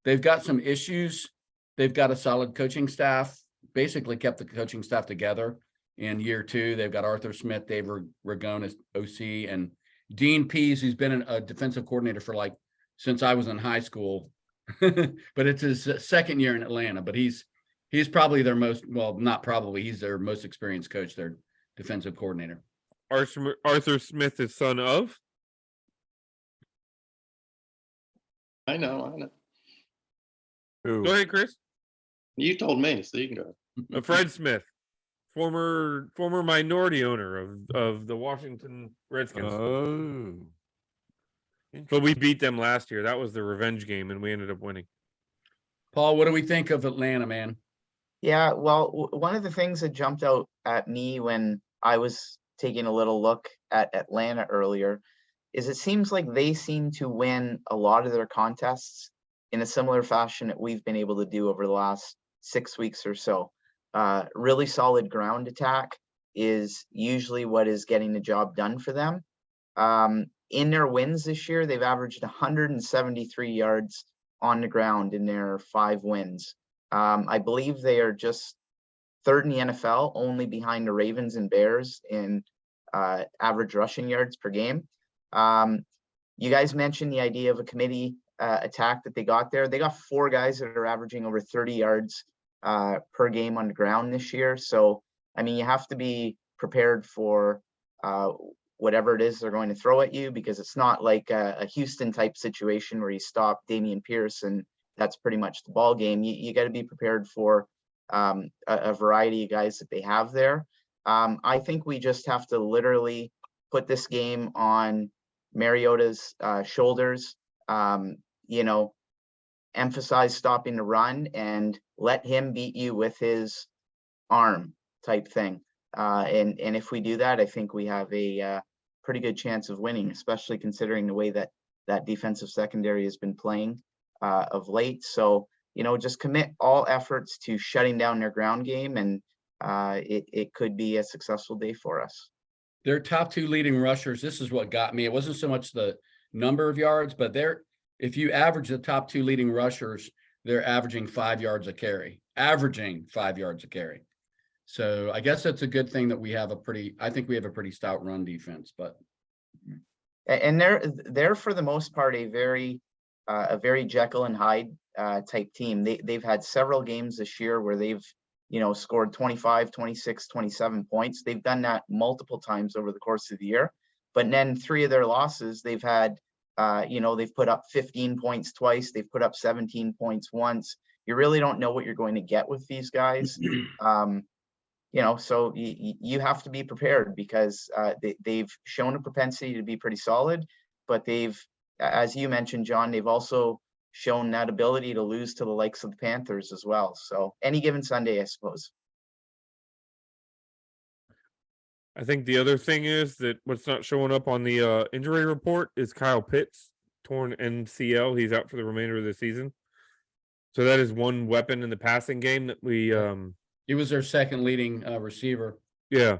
they've got some issues. They've got a solid coaching staff, basically kept the coaching staff together in year 2. They've got Arthur Smith, Dave Ragone as OC, and Dean Pease, who's been a defensive coordinator for since I was in high school. But it's his second year in Atlanta, but he's probably their he's their most experienced coach, their defensive coordinator. Arthur Smith is son of? I know. Who? Go ahead, Chris. You told me, so you can go. Fred Smith, former minority owner of the Washington Redskins. Oh. But we beat them last year. That was the revenge game, and we ended up winning. Paul, what do we think of Atlanta, man? Yeah, well, one of the things that jumped out at me when I was taking a little look at Atlanta earlier is it seems like they seem to win a lot of their contests in a similar fashion that we've been able to do over the last 6 weeks or so. Really solid ground attack is usually what is getting the job done for them. In their wins this year, they've averaged 173 yards on the ground in their 5 wins. I believe they are just third in the NFL, only behind the Ravens and Bears in average rushing yards per game. You guys mentioned the idea of a committee attack that they got there. They got 4 guys that are averaging over 30 yards per game on the ground this year. So, I mean, you have to be prepared for whatever it is they're going to throw at you, because it's not like a Houston type situation where you stop Dameon Pierce and that's pretty much the ball game. You got to be prepared for a variety of guys that they have there. I think we just have to literally put this game on Mariota's shoulders, emphasize stopping the run and let him beat you with his arm type thing. And if we do that, I think we have a pretty good chance of winning, especially considering the way that defensive secondary has been playing of late. So, just commit all efforts to shutting down their ground game, and it could be a successful day for us. Their top 2 leading rushers, this is what got me. It wasn't so much the number of yards, but if you average the top 2 leading rushers, they're averaging 5 yards a carry, So I guess that's a good thing that I think we have a pretty stout run defense, but. And they're for the most part a very Jekyll and Hyde type team. They've had several games this year where they've scored 25, 26, 27 points. They've done that multiple times over the course of the year. But then 3 of their losses, they've had, they've put up 15 points twice. They've put up 17 points once. You really don't know what you're going to get with these guys. So you have to be prepared, because they've shown a propensity to be pretty solid, but they've, as you mentioned, John, they've also shown that ability to lose to the likes of the Panthers as well. So any given Sunday, I suppose. I think the other thing is that what's not showing up on the injury report is Kyle Pitts, torn MCL. He's out for the remainder of the season. So that is one weapon in the passing game that we He was their second leading receiver. Yeah.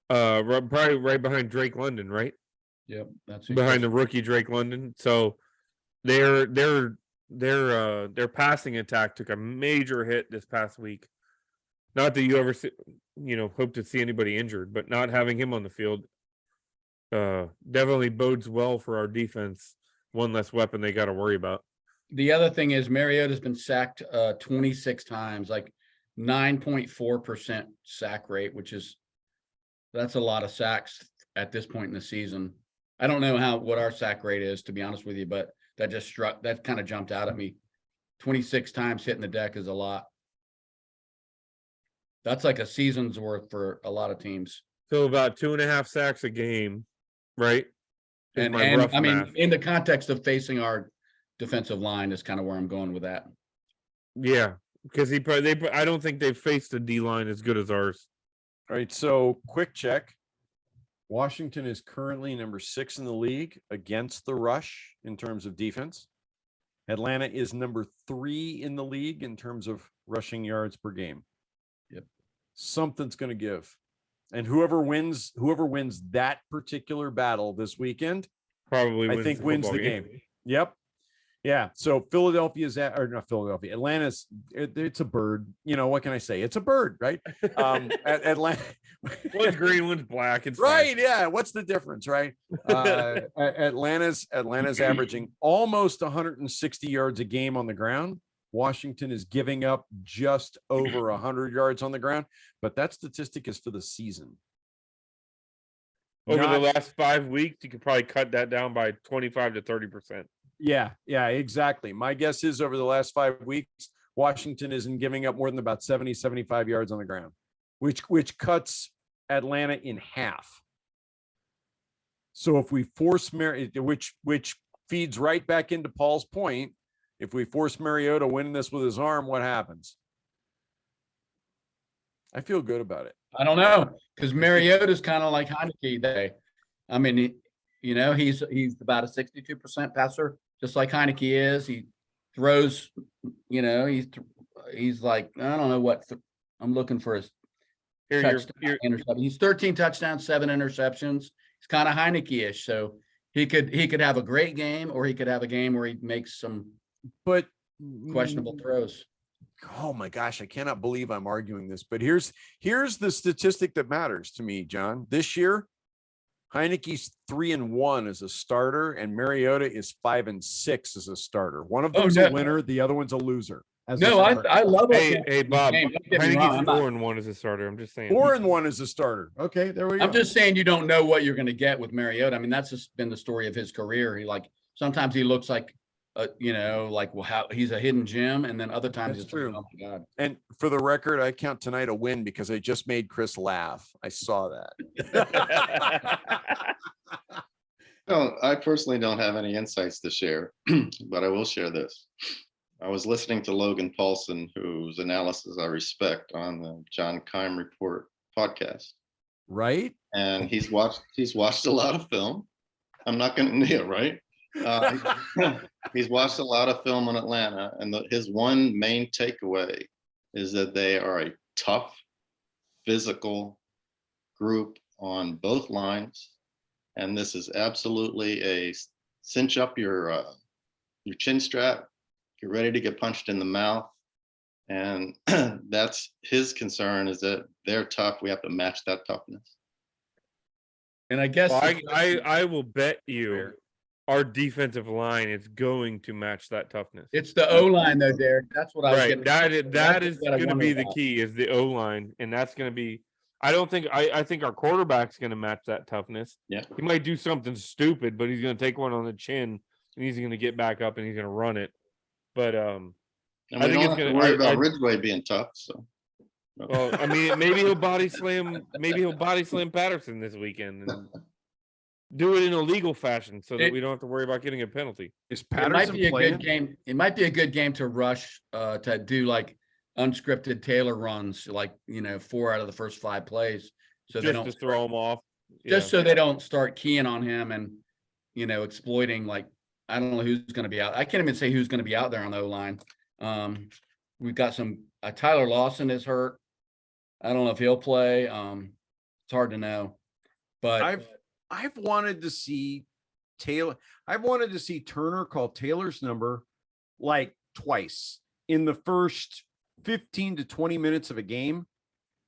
Probably right behind Drake London, right? Yep, that's behind the rookie Drake London. So their passing attack took a major hit this past week. Not that you ever hope to see anybody injured, but not having him on the field definitely bodes well for our defense. One less weapon they got to worry about. The other thing is Mariota's been sacked 26 times, like 9.4% sack rate, that's a lot of sacks at this point in the season. I don't know what our sack rate is, to be honest with you, but that kind of jumped out at me. 26 times hitting the deck is a lot. That's like a season's worth for a lot of teams. So about 2.5 sacks a game, right? And I mean, in the context of facing our defensive line is kind of where I'm going with that. Yeah, because I don't think they've faced a D line as good as ours. All right, so quick check. Washington is currently number 6 in the league against the rush in terms of defense. Atlanta is number 3 in the league in terms of rushing yards per game. Yep. Something's going to give. And whoever wins that particular battle this weekend probably wins the game. Yep. Yeah. So Atlanta's it's a bird. What can I say? It's a bird, right? Atlanta. One's green, one's black. It's right. fine. Yeah. What's the difference, right? Atlanta's averaging almost 160 yards a game on the ground. Washington is giving up just over 100 yards on the ground, but that statistic is for the season. Over the last 5 weeks, you could probably cut that down by 25 to 30%. Yeah, exactly. My guess is over the last 5 weeks, Washington isn't giving up more than about 70, 75 yards on the ground, which cuts Atlanta in half. So if we force which feeds right back into Paul's point, if we force Mariota winning this with his arm, what happens? I feel good about it. I don't know, because Mariota's kind of like Heineke. I mean, he's about a 62% passer, just like Heineke is. He throws, he's like, I don't know what I'm looking for his touchdown interception. He's 13 touchdowns, 7 interceptions. He's kind of Heineke-ish, so he could have a great game, or he could have a game where he makes some questionable throws. Oh my gosh, I cannot believe I'm arguing this, but here's the statistic that matters to me, John. This year, Heineke's 3-1 as a starter, and Mariota is 5-6 as a starter. One of them's a winner, the other one's a loser. I love it. Hey, Bob, Heineke's 4-1 as a starter. I'm just saying 4-1 as a starter. Okay, there we go. I'm just saying you don't know what you're going to get with Mariota. I mean, that's just been the story of his career. Sometimes he looks like how he's a hidden gem, and then other times it's true. Oh my God. And for the record, I count tonight a win because I just made Chris laugh. I saw that. No, I personally don't have any insights to share, but I will share this. I was listening to Logan Paulson, whose analysis I respect, on the John Keim Report podcast. Right. And he's watched a lot of film. I'm not going to, right? He's watched a lot of film on Atlanta, and his one main takeaway is that they are a tough, physical group on both lines, and this is absolutely a cinch up your chin strap, get ready to get punched in the mouth, and that's his concern, is that they're tough. We have to match that toughness. And I guess I will bet you our defensive line is going to match that toughness. It's the O-line though, Derek. That's what I was getting. That is going to be the key, is the O-line, and that's going to be. I think our quarterback's going to match that toughness. Yeah, he might do something stupid, but he's going to take one on the chin, and he's going to get back up and he's going to run it. But and I think it's going to worry about Ridgeway being tough. So, well, I mean, maybe he'll body slam. Maybe he'll body slam Patterson this weekend. And do it in a legal fashion so that we don't have to worry about getting a penalty. Is Patterson playing? Good game. It might be a good game to rush, to do like unscripted Taylor runs, 4 out of the first 5 plays. So they don't to throw him off. Just so they don't start keying on him and, exploiting, I don't know who's going to be out. I can't even say who's going to be out there on the O-line. We've got Tyler Lawson is hurt. I don't know if he'll play. It's hard to know, but I've wanted to see Taylor. I've wanted to see Turner call Taylor's number twice in the first 15 to 20 minutes of a game,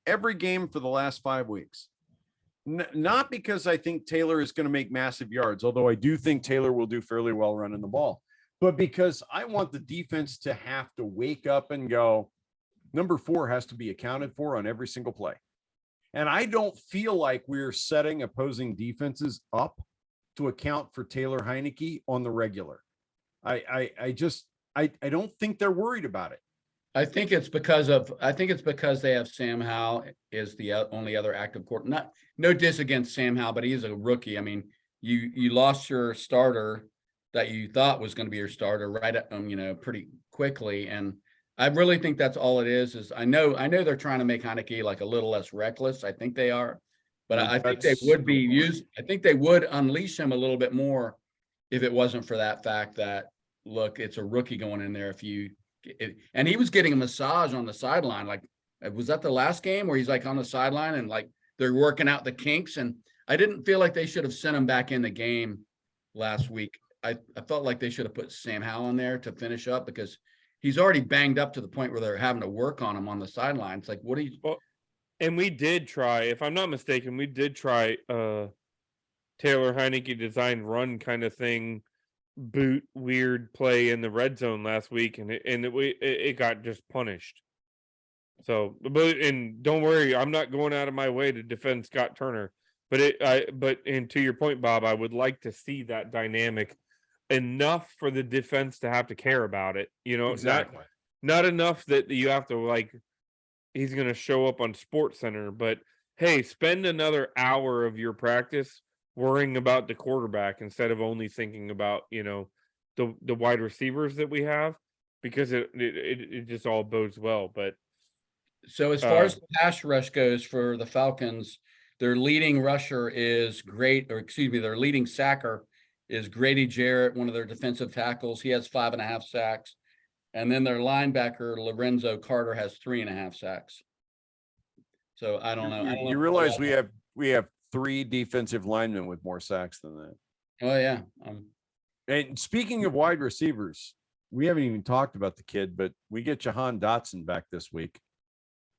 every game for the last 5 weeks. Not because I think Taylor is going to make massive yards, although I do think Taylor will do fairly well running the ball, but because I want the defense to have to wake up and go, number 4 has to be accounted for on every single play. And I don't feel like we're setting opposing defenses up to account for Taylor Heineke on the regular. I don't think they're worried about it. I think it's because they have Sam Howell is the only other active quarterback. No diss against Sam Howell, but he's a rookie. I mean, you lost your starter that you thought was going to be your starter pretty quickly, and I really think that's all it is I know they're trying to make Heineke a little less reckless. I think they are, but I think they would be used. I think they would unleash him a little bit more if it wasn't for that fact that, look, it's a rookie going in there. And he was getting a massage on the sideline. Was that the last game where he's on the sideline and they're working out the kinks? And I didn't feel like they should have sent him back in the game last week. I felt like they should have put Sam Howell in there to finish up, because he's already banged up to the point where they're having to work on him on the sideline. It's what do you? Well, and we did try, if I'm not mistaken, Taylor Heineke designed run kind of thing, boot weird play in the red zone last week, and it got just punished. So, and don't worry, I'm not going out of my way to defend Scott Turner, but to your point, Bob, I would like to see that dynamic enough for the defense to have to care about it. You know, Exactly. not enough that you have to like he's going to show up on Sports Center, but hey, spend another hour of your practice worrying about the quarterback instead of only thinking about, you know, the wide receivers that we have, because it just all bodes well. But So as far as the pass rush goes for the Falcons, their leading rusher is their leading sacker is Grady Jarrett, one of their defensive tackles. He has 5.5 sacks. And then their linebacker, Lorenzo Carter, has 3.5 sacks. So I don't know. You realize we have 3 defensive linemen with more sacks than that. Oh yeah. And speaking of wide receivers, we haven't even talked about the kid, but we get Jahan Dotson back this week,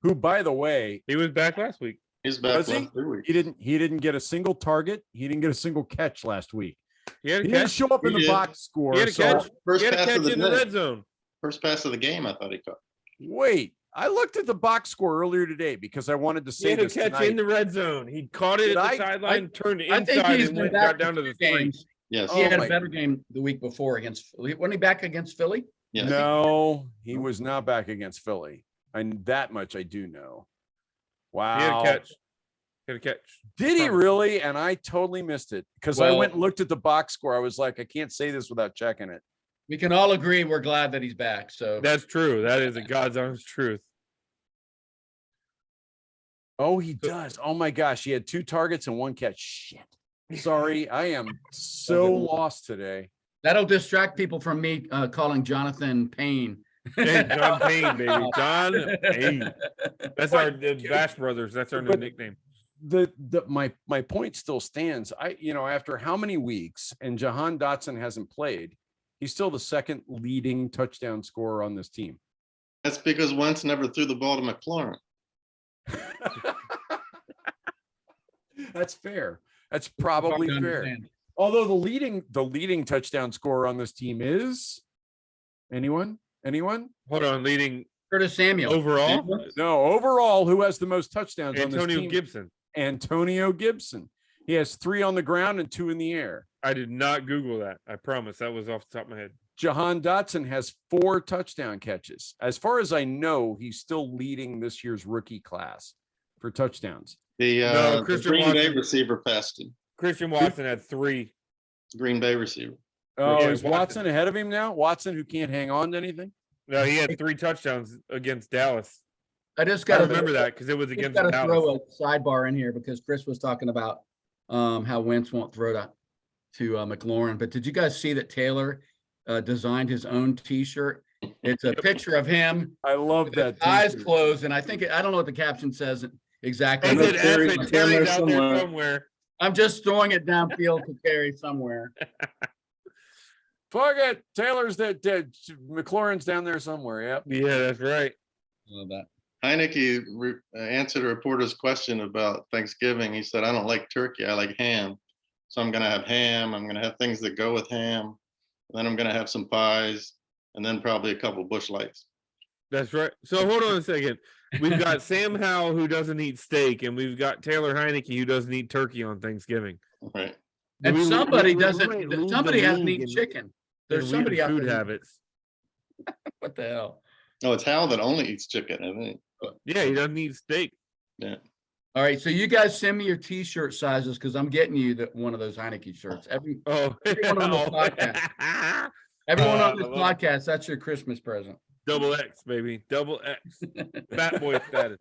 who, by the way, he was back last week. He's back was he? last 3 weeks. He didn't get a single target. He didn't get a single catch last week. He had a He didn't catch. show up in the box score. He had a so- catch. First He had a pass catch of the in the day. red zone. First pass of the game, I thought he caught. Wait, I looked at the box score earlier today because I wanted to He say had a this catch tonight. in the red zone. He caught it Did at I- the sideline, turned I think inside, he's and been went back got down for to the 2 3. games. Yes. He had my a better game the week before against. Wasn't he back against Philly? Yes. No, he was not back against Philly. And that much I do know. Wow. He had a catch. He had a catch. Did he Promise. really? And I totally missed it because I Well- went and looked at the box score. I was like, I can't say this without checking it. We can all agree we're glad that he's back. So That's true. That is a God's honest truth. Oh, he does. Oh my gosh. He had 2 targets and 1 catch. Shit. Sorry. I am so lost today. that'll distract people from me calling Jonathan Payne. Hey, John Payne, baby. John Payne. That's our the Bash Brothers. That's our new But- nickname. My point still stands. After how many weeks and Jahan Dotson hasn't played, he's still the second leading touchdown scorer on this team. That's because Wentz never threw the ball to McLaurin. That's fair. That's probably Hard to fair. understand. Although the leading touchdown scorer on this team is anyone? Hold on, leading Curtis Samuel. overall, No, overall, who has the most touchdowns on this Antonio team? Gibson. Antonio Gibson. He has 3 on the ground and 2 in the air. I did not Google that. I promise. That was off the top of my head. Jahan Dotson has 4 touchdown catches. As far as I know, he's still leading this year's rookie class for touchdowns. The Christian Green Bay Watson. receiver passed him. Christian Watson had 3. Green Bay receiver. Oh, Yeah, is Watson ahead of him now? Watson, who can't hang on to anything? No, he had 3 touchdowns against Dallas. I just I got to remember that because it was against Got to Dallas. throw a sidebar in here because Chris was talking about how Wentz won't throw to McLaurin. But did you guys see that Taylor designed his own T-shirt? It's a picture of him, I love with that. his eyes t-shirt. closed, and I don't know what the caption says exactly. And but then Terry- F and Terry's Terry's out there somewhere. somewhere. I'm just throwing it downfield to Terry somewhere. Fuck it. Taylor's that McLaurin's down there somewhere. Yep. Yeah, that's right. Love that. Heineke answered a reporter's question about Thanksgiving. He said, I don't like turkey. I like ham. So I'm going to have ham. I'm going to have things that go with ham. And then I'm going to have some pies and then probably a couple Busch Lights. That's right. So hold on a second. We've got Sam Howell who doesn't eat steak, and we've got Taylor Heineke who doesn't eat turkey on Thanksgiving. Right. And We- somebody we doesn't. might lose Somebody the hasn't league eaten in- chicken. There's in somebody weird out food there. habits. What the hell? Oh, it's Hal that only eats chicken, I think. Yeah, he doesn't eat steak. Yeah. All right, so you guys send me your T-shirt sizes because I'm getting you one of those Heineke shirts. Oh, Everyone on the oh. Everyone on this I love it. podcast, that's your Christmas present. Double X, baby. Double X. Fat boy status.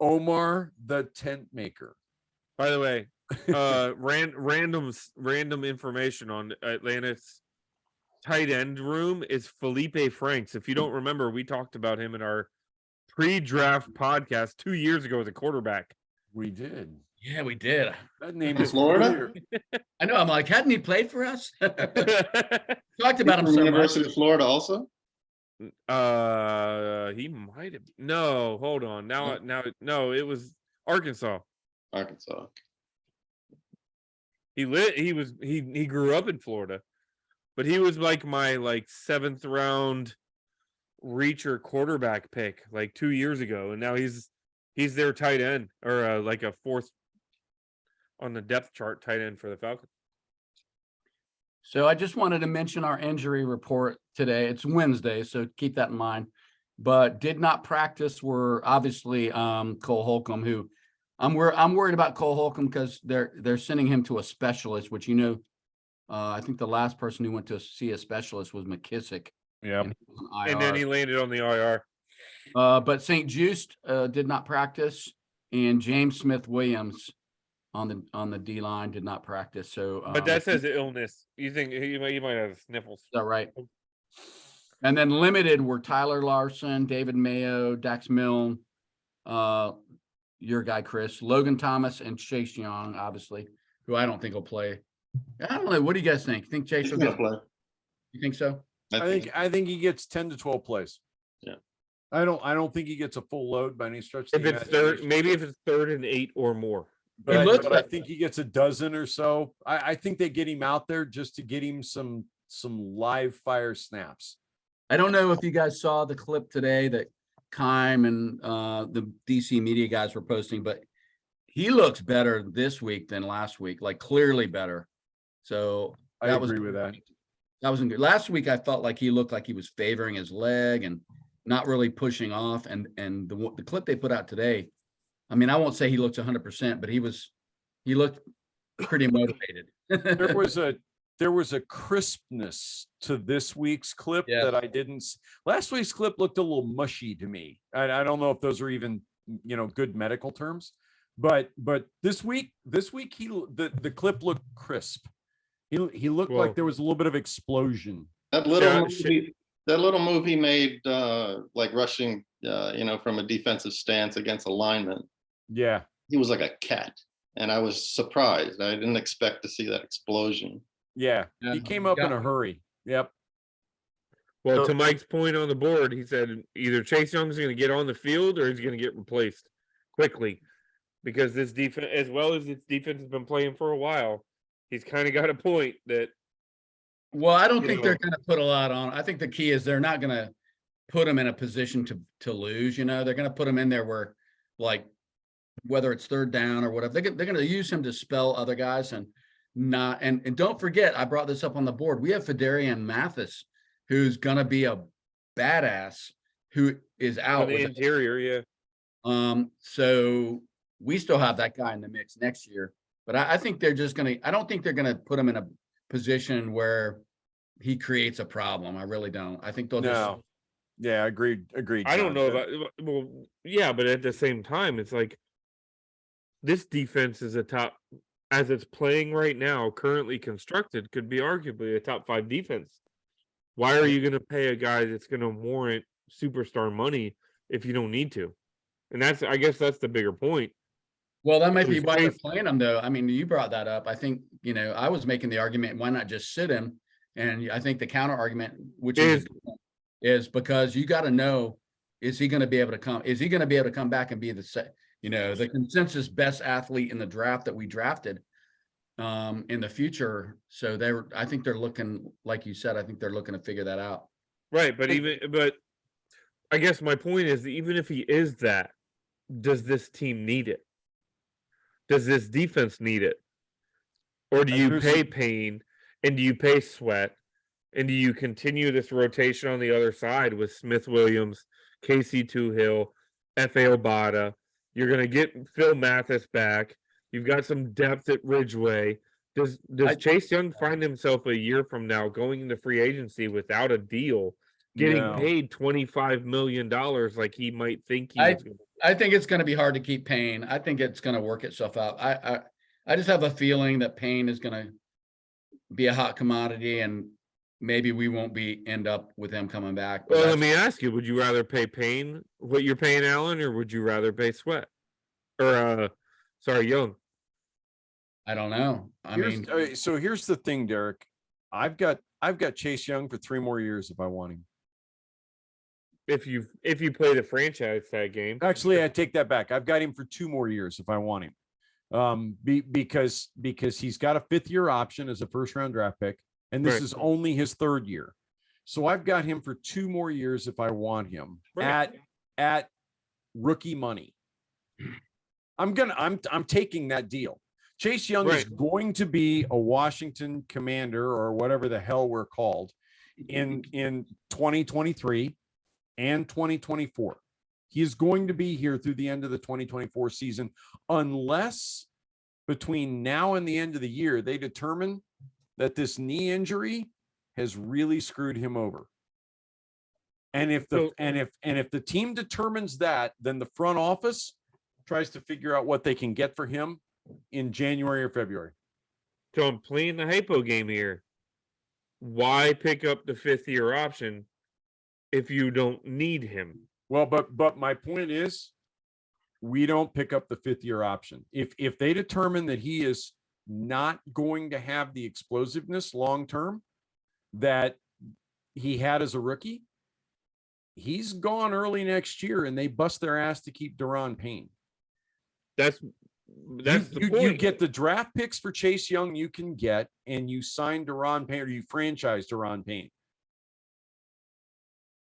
Omar the tent maker. By the way, random information on Atlanta's tight end room is Felipe Franks. If you don't remember, we talked about him in our pre-draft podcast 2 years ago as a quarterback. We did. Yeah, we did. That name In is Florida? familiar. I know. I'm like, hadn't he played for us? Talked He's about him from so University much. of Florida also? He might have. No, hold on. No, it was Arkansas. Arkansas. He grew up in Florida, but he was like my 7th round reacher quarterback pick 2 years ago, and now he's their tight end or like a 4th on the depth chart tight end for the Falcons. So I just wanted to mention our injury report today. It's Wednesday, so keep that in mind. But did not practice were obviously Cole Holcomb, who I'm worried about Cole Holcomb because they're sending him to a specialist, which I think the last person who went to see a specialist was McKissick. Yeah. And then he landed on the IR. But St. Just did not practice, and James Smith-Williams on the D line did not practice. So, But that says illness. You think he might have sniffles? Is that right? And then limited were Tyler Larson, David Mayo, Dax Milne, your guy Chris, Logan Thomas, and Chase Young, obviously, who I don't think will play. I don't know. What do you guys think? Think Chase will play? You think so? I think he gets 10 to 12 plays. Yeah. I don't think he gets a full load by any stretch. If it's third, maybe if it's 3rd and 8 or more. But I think he gets a dozen or so. I think they get him out there just to get him some live fire snaps. I don't know if you guys saw the clip today that Kime and the DC media guys were posting, but he looks better this week than last week, like clearly better. So I agree with that. That wasn't good. Last week, I felt like he looked like he was favoring his leg and not really pushing off. And the clip they put out today, I mean, I won't say he looks 100%, but he looked pretty motivated. There was a crispness to this week's clip that I didn't. Last week's clip looked a little mushy to me. I don't know if those are even good medical terms, but this week the clip looked crisp. He looked like there was a little bit of explosion. That little movie made like rushing, from a defensive stance against a lineman. Yeah, he was like a cat, and I was surprised. I didn't expect to see that explosion. Yeah. He came up in a hurry. Yep. Well, to Mike's point on the board, he said either Chase Young's going to get on the field or he's going to get replaced quickly, because this defense, as well as its defense has been playing for a while, he's kind of got a point that. Well, I don't think they're going to put a lot on. I think the key is they're not going to put him in a position to lose. They're going to put him in there where, like, whether it's 3rd down or whatever, they're going to use him to spell other guys and not. And don't forget, I brought this up on the board. We have Fedarian Mathis, who's going to be a badass, who is out on the interior. Yeah. So we still have that guy in the mix next year. But I think they're just going to. I don't think they're going to put him in a position where he creates a problem. I really don't. I think they'll just. Yeah, agreed. I don't know about. Well, yeah, but at the same time, it's like this defense is a top, as it's playing right now, currently constructed, could be arguably a top 5 defense. Why are you going to pay a guy that's going to warrant superstar money if you don't need to? And I guess that's the bigger point. Well, that might be why they're playing him, though. I mean, you brought that up. I think, I was making the argument, why not just sit him? And I think the counter argument, which is because you got to know, is he going to be able to come? Is he going to be able to come back and be the consensus best athlete in the draft that we drafted in the future? So I think they're looking, like you said, I think they're looking to figure that out. Right, but I guess my point is that even if he is that, does this team need it? Does this defense need it? Or do you pay Payne and do you pay Sweat and do you continue this rotation on the other side with Smith Williams, Casey Toohill, F.A. Obata? You're going to get Phil Mathis back. You've got some depth at Ridgeway. Does Chase Young find himself a year from now going into free agency without a deal, getting paid $25 million like he might think he is? I think it's going to be hard to keep Payne. I think it's going to work itself out. I just have a feeling that Payne is going to be a hot commodity, and maybe we won't end up with him coming back. Well, let me ask you: would you rather pay Payne what you're paying Allen, or would you rather pay Sweat or Young? I don't know. So here's the thing, Derek. I've got Chase Young for 3 more years if I want him. If you play the franchise tag game. Actually, I take that back. I've got him for 2 more years if I want him. Because he's got a 5th-year option as a 1st-round draft pick, and this is only his 3rd year. So I've got him for 2 more years if I want him at rookie money. I'm taking that deal. Chase Young is going to be a Washington Commander or whatever the hell we're called in 2023 and 2024. He is going to be here through the end of the 2024 season, unless between now and the end of the year, they determine that this knee injury has really screwed him over. And if the team determines that, then the front office tries to figure out what they can get for him in January or February. So I'm playing the hypo game here. Why pick up the 5th-year option if you don't need him? Well, but my point is, we don't pick up the 5th-year option. If they determine that he is not going to have the explosiveness long term that he had as a rookie, he's gone early next year, and they bust their ass to keep Daron Payne. That's the point. You get the draft picks for Chase Young you can get, and you sign Daron Payne, or you franchise Daron Payne.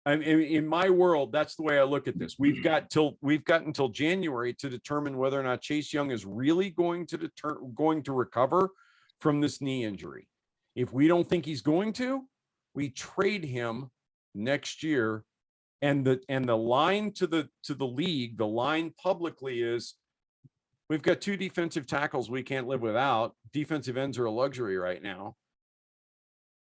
I mean, in my world, that's the way I look at this. We've got until January to determine whether or not Chase Young is really going to recover from this knee injury. If we don't think he's going to, we trade him next year. And the line to the league, the line publicly is, we've got 2 defensive tackles we can't live without. Defensive ends are a luxury right now.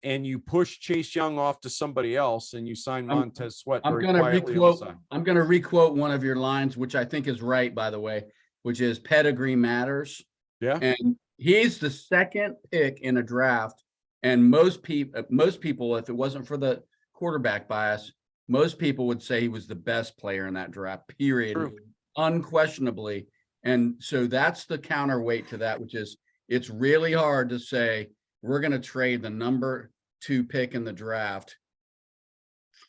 And you push Chase Young off to somebody else, and you sign Montez Sweat. I'm going to requote one of your lines, which I think is right, by the way, which is pedigree matters. Yeah. And he's the 2nd pick in a draft. And most people, if it wasn't for the quarterback bias, most people would say he was the best player in that draft, period. True. Unquestionably. And so that's the counterweight to that, which is, it's really hard to say we're going to trade the number 2 pick in the draft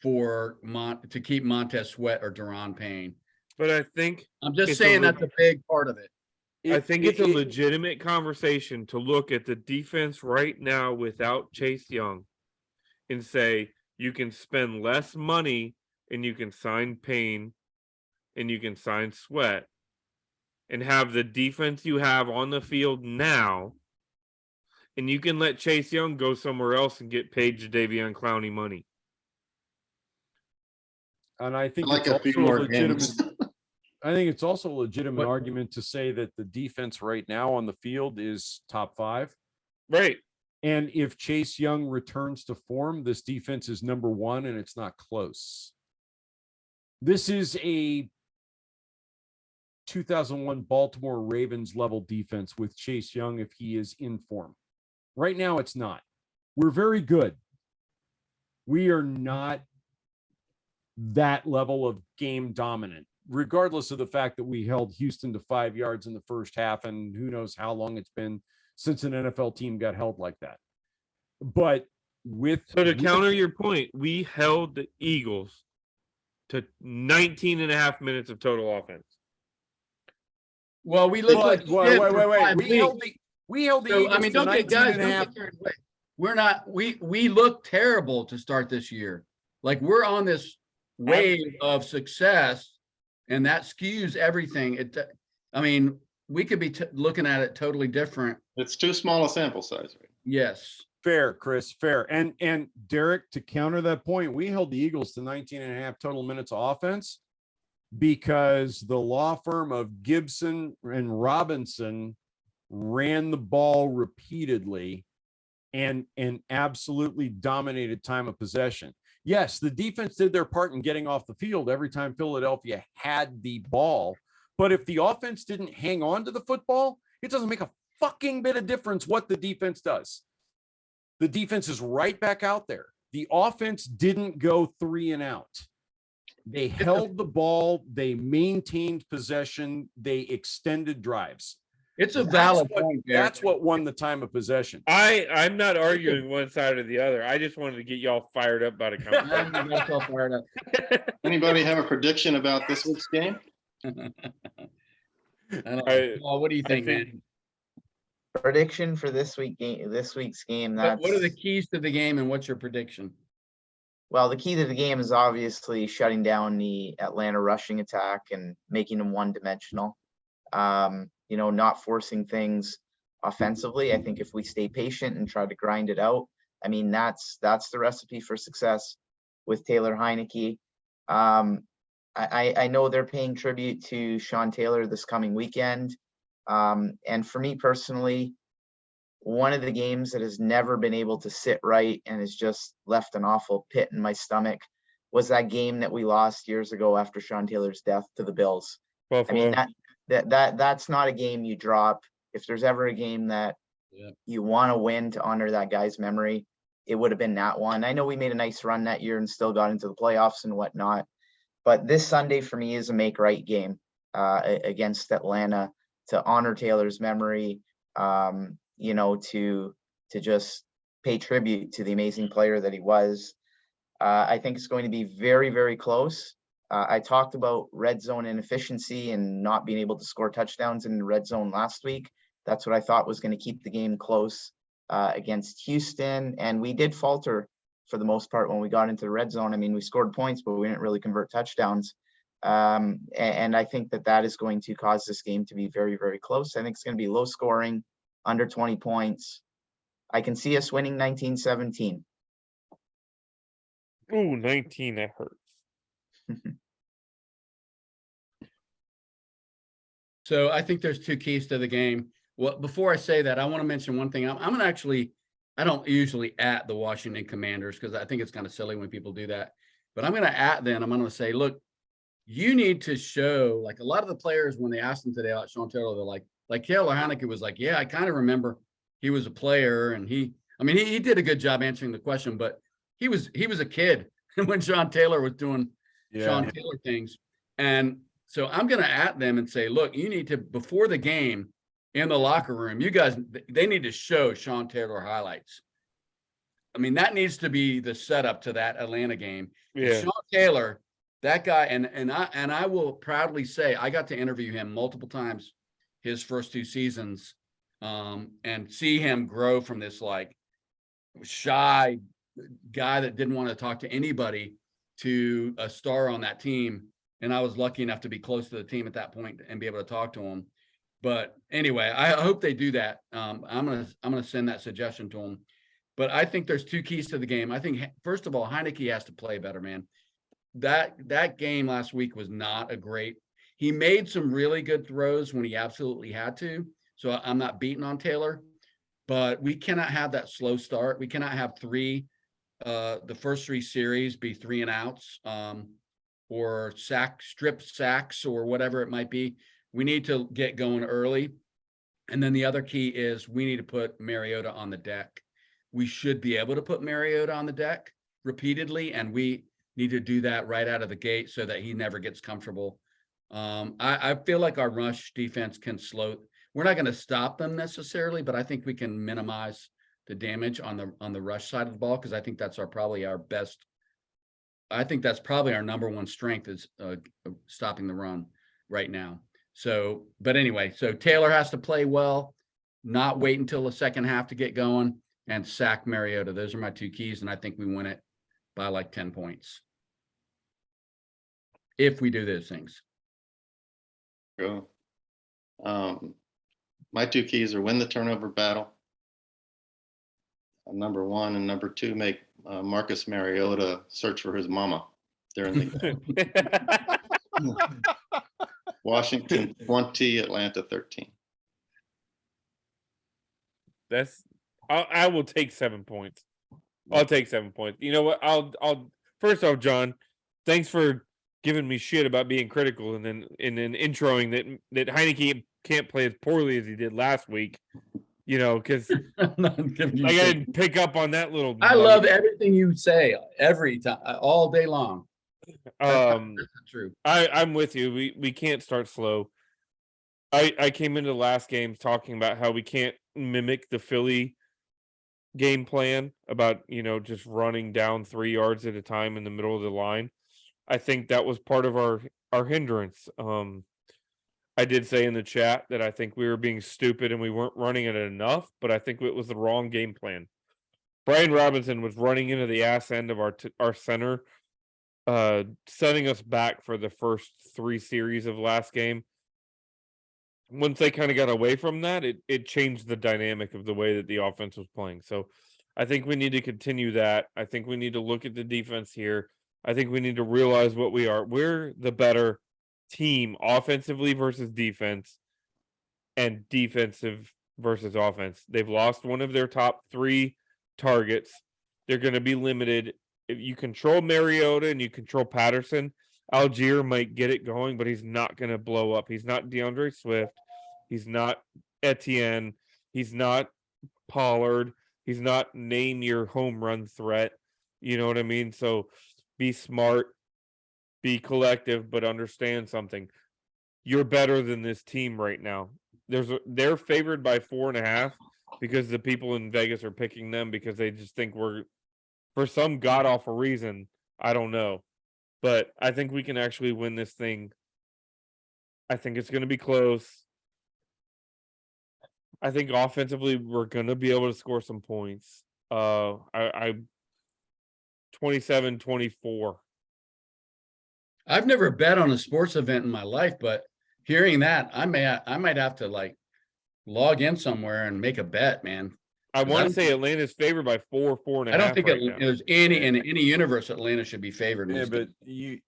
to keep Montez Sweat or Daron Payne. But I think I'm just saying that's a big part of it. I think it's a legitimate conversation to look at the defense right now without Chase Young and say, you can spend less money and you can sign Payne and you can sign Sweat and have the defense you have on the field now, and you can let Chase Young go somewhere else and get paid Jadeveon Clowney money. And I think like a few more games. I think it's also a legitimate argument to say that the defense right now on the field is top 5. Right. And if Chase Young returns to form, this defense is number 1, and it's not close. This is a 2001 Baltimore Ravens level defense with Chase Young if he is in form. Right now, it's not. We're very good. We are not that level of game dominant, regardless of the fact that we held Houston to 5 yards in the first half, and who knows how long it's been since an NFL team got held like that. But to counter your point, we held the Eagles to 19 and a half minutes of total offense. Well, we look like wait. We held the Eagles. I mean, don't get carried away. We're not. We look terrible to start this year. Like, we're on this wave of success, and that skews everything. I mean, we could be looking at it totally different. It's too small a sample size, right? Yes. Fair, Chris, fair. And Derek, to counter that point, we held the Eagles to 19 and a half total minutes of offense because the law firm of Gibson and Robinson ran the ball repeatedly and absolutely dominated time of possession. Yes, the defense did their part in getting off the field every time Philadelphia had the ball. But if the offense didn't hang on to the football, it doesn't make a fucking bit of difference what the defense does. The defense is right back out there. The offense didn't go 3 and out. They held the ball. They maintained possession. They extended drives. It's a valid point. That's what won the time of possession. I'm not arguing one side or the other. I just wanted to get y'all fired up about a conversation. Anybody have a prediction about this week's game? Paul, what do you think, man? Prediction for this week's game. What are the keys to the game, and what's your prediction? Well, the key to the game is obviously shutting down the Atlanta rushing attack and making them one-dimensional. Not forcing things offensively. I think if we stay patient and try to grind it out, I mean, that's the recipe for success with Taylor Heineke. I know they're paying tribute to Sean Taylor this coming weekend. And for me personally, one of the games that has never been able to sit right and has just left an awful pit in my stomach was that game that we lost years ago after Sean Taylor's death to the Bills. Buffalo. I mean, that's not a game you drop. If there's ever a game that you want to win to honor that guy's memory, it would have been that one. I know we made a nice run that year and still got into the playoffs and whatnot, but this Sunday for me is a make right game against Atlanta to honor Taylor's memory, you know, to just pay tribute to the amazing player that he was. I think it's going to be very, very close. I talked about red zone inefficiency and not being able to score touchdowns in the red zone last week. That's what I thought was going to keep the game close against Houston. And we did falter for the most part when we got into the red zone. I mean, we scored points, but we didn't really convert touchdowns. And I think that is going to cause this game to be very, very close. I think it's going to be low scoring, under 20 points. I can see us winning 19-17. Ooh, 19, that hurts. So I think there's two keys to the game. Well, before I say that, I want to mention one thing. I'm going to actually, I don't usually at the Washington Commanders because I think it's kind of silly when people do that. But I'm going to at them. I'm going to say, look, you need to show, like a lot of the players, when they asked them today about Sean Taylor, they're like Taylor Heineke was like, yeah, I kind of remember he was a player. And he did a good job answering the question, but he was a kid when Sean Taylor was doing Sean Taylor things. And so I'm going to at them and say, look, you need to, before the game in the locker room, you guys, they need to show Sean Taylor highlights. I mean, that needs to be the setup to that Atlanta game. Yeah. Sean Taylor, that guy, and I will proudly say I got to interview him multiple times his first two seasons, and see him grow from this like shy guy that didn't want to talk to anybody to a star on that team. And I was lucky enough to be close to the team at that point and be able to talk to him. But anyway, I hope they do that. I'm gonna send that suggestion to them. But I think there's two keys to the game. I think first of all, Heineke has to play better, man. That game last week was not a great. He made some really good throws when he absolutely had to. So I'm not beating on Taylor, but we cannot have that slow start. We cannot have the first three series be 3 and outs, or strip sacks or whatever it might be. We need to get going early. And then the other key is we need to put Mariota on the deck. We should be able to put Mariota on the deck repeatedly, and we need to do that right out of the gate so that he never gets comfortable. I feel like our rush defense can slow. We're not going to stop them necessarily, but I think we can minimize the damage on the rush side of the ball, because I think that's probably our best. I think that's probably our number one strength is stopping the run right now. So, but anyway, so Taylor has to play well, not wait until the second half to get going, and sack Mariota. Those are my two keys, and I think we win it by like 10 points if we do those things. Cool. My two keys are win the turnover battle. Number one, and number two, make Marcus Mariota search for his mama during the game. Washington 20, Atlanta 13. I will take 7 points. I'll take 7 points. You know what? I'll first off, John, thanks for giving me shit about being critical and then introing that Heineke can't play as poorly as he did last week. You know, because I didn't pick up on that little. I love everything you say every time, all day long. That's true. I'm with you. We can't start slow. I came into the last game talking about how we can't mimic the Philly game plan about, you know, just running down 3 yards at a time in the middle of the line. I think that was part of our hindrance. I did say in the chat that I think we were being stupid and we weren't running it enough, but I think it was the wrong game plan. Brian Robinson was running into the ass end of our center, setting us back for the first 3 series of last game. once they kind of got away from that, it changed the dynamic of the way that the offense was playing. So I think we need to continue that. I think we need to look at the defense here. I think we need to realize what we are. We're the better team offensively versus defense, and defensive versus offense. They've lost one of their top 3 targets. They're going to be limited. If you control Mariota and you control Patterson, Algier might get it going, but he's not going to blow up. He's not DeAndre Swift. He's not Etienne. He's not Pollard. He's not name your home run threat. You know what I mean? So be smart, be collective, but understand something. You're better than this team right now. They're favored by 4.5 because the people in Vegas are picking them because they just think we're, for some god awful reason, I don't know. But I think we can actually win this thing. I think it's going to be close. I think offensively we're going to be able to score some points. I 27-24. I've never bet on a sports event in my life, but hearing that, I might have to like log in somewhere and make a bet, man. I want to say Atlanta's favored by 4.5. I don't think right there's any in any universe Atlanta should be favored. Yeah, but you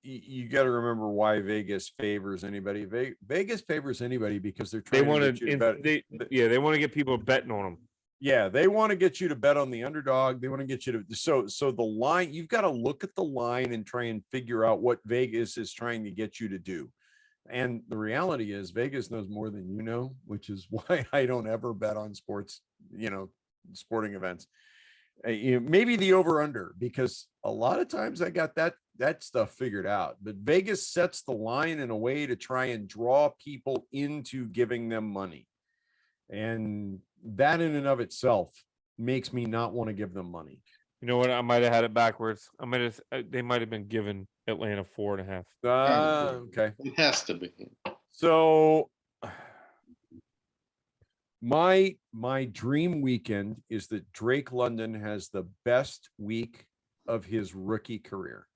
got to remember why Vegas favors anybody. Vegas favors anybody because they're trying to get you to bet. They want to get people betting on them. Yeah, they want to get you to bet on the underdog. They want to get you to so the line, you've got to look at the line and try and figure out what Vegas is trying to get you to do. And the reality is Vegas knows more than you know, which is why I don't ever bet on sports, sporting events. Maybe the over under, because a lot of times I got that stuff figured out, but Vegas sets the line in a way to try and draw people into giving them money. And that in and of itself makes me not want to give them money. You know what? I might have had it backwards. They might have been given Atlanta 4.5. Okay. It has to be. So my dream weekend is that Drake London has the best week of his rookie career.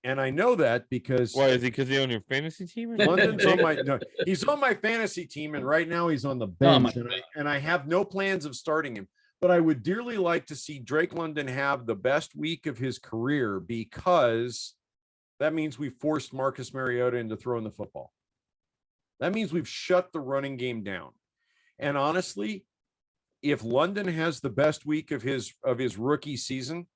And I know that because why is he? Because he's on your fantasy team? London's on he's on my fantasy team, and right now he's on the bench, and I have no plans of starting him. But I would dearly like to see Drake London have the best week of his career, because that means we forced Marcus Mariota into throwing the football. That means we've shut the running game down. And honestly, if London has the best week of his rookie season,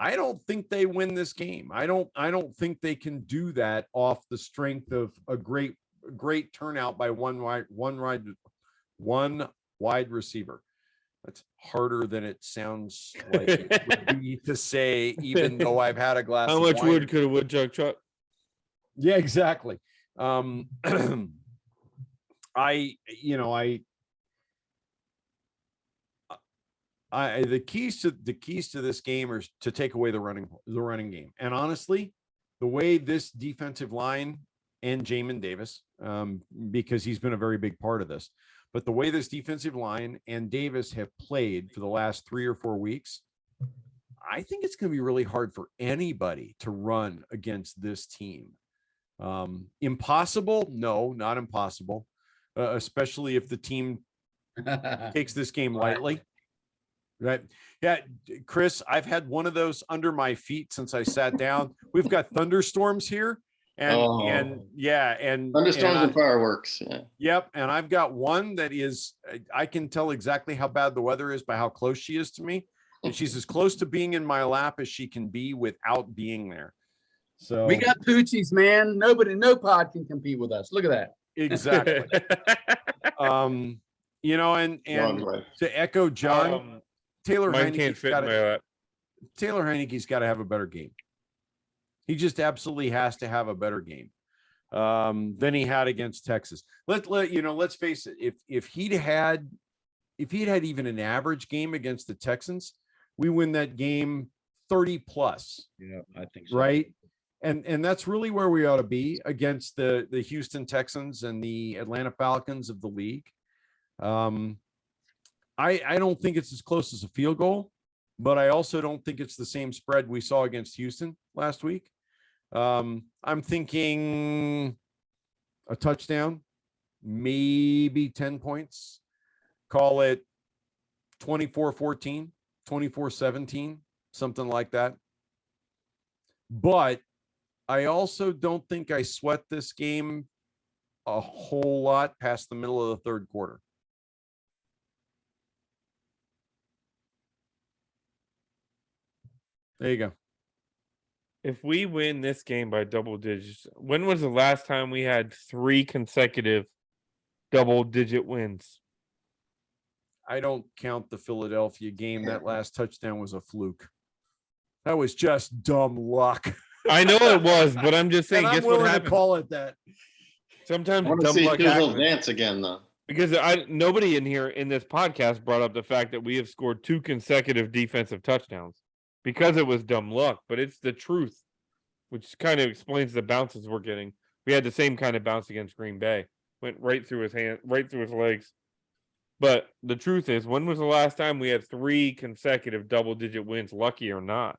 I don't think they win this game. I don't think they can do that off the strength of a great turnout by one wide receiver. That's harder than it sounds like it would be to say, even though I've had a glass How of much wine. wood could a woodchuck chuck? Yeah, exactly. The keys to this game are to take away the running game. And honestly, the way this defensive line and Jamin Davis, because he's been a very big part of this, but the way this defensive line and Davis have played for the last 3 or 4 weeks, I think it's going to be really hard for anybody to run against this team. Impossible? No, not impossible. Especially if the team takes this game lightly. Right. Yeah. Chris, I've had one of those under my feet since I sat down. We've got thunderstorms here. And thunderstorms and fireworks. Yeah. Yep. And I've got one that is, I can tell exactly how bad the weather is by how close she is to me. And she's as close to being in my lap as she can be without being there. So we got poochies, man. No pod can compete with us. Look at that. Exactly. And to echo John, Taylor Heineke's got to have a better game. He just absolutely has to have a better game than he had against Texas. Let's face it. If he'd had even an average game against the Texans, we win that game 30 plus. Yeah, I think so. Right. And that's really where we ought to be against the Houston Texans and the Atlanta Falcons of the league. I don't think it's as close as a field goal, but I also don't think it's the same spread we saw against Houston last week. I'm thinking a touchdown, maybe 10 points. Call it 24-14, 24-17, something like that. But I also don't think I sweat this game a whole lot past the middle of the third quarter. There you go. If we win this game by double digits, when was the last time we had 3 consecutive double-digit wins? I don't count the Philadelphia game. That last touchdown was a fluke. That was just dumb luck. I know it was, but I'm just saying. And I'm Guess what willing to happened? call it that. Sometimes I want to dumb see luck Hill happens. dance again, though. Because nobody in here in this podcast brought up the fact that we have scored 2 consecutive defensive touchdowns because it was dumb luck, but it's the truth, which kind of explains the bounces we're getting. We had the same kind of bounce against Green Bay, went right through his hand, right through his legs. But the truth is, when was the last time we had 3 consecutive double-digit wins, lucky or not?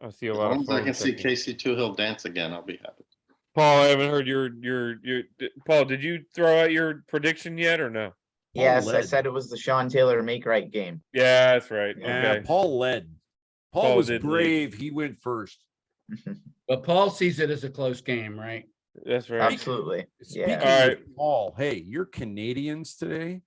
I see a As lot long of as I can phones see checking. Casey Toohill dance again, I'll be happy. Paul, I haven't heard your Paul, did you throw out your prediction yet or no? Yes, I led. said it was the Sean Taylor make right game. Yeah, that's right. Yeah, Okay. Paul led. Paul Paul was did lead. brave. He went first. But Paul sees it as a close game, right? That's right. Absolutely. Speaking Yeah. All of right. Paul, hey, you're Canadians today.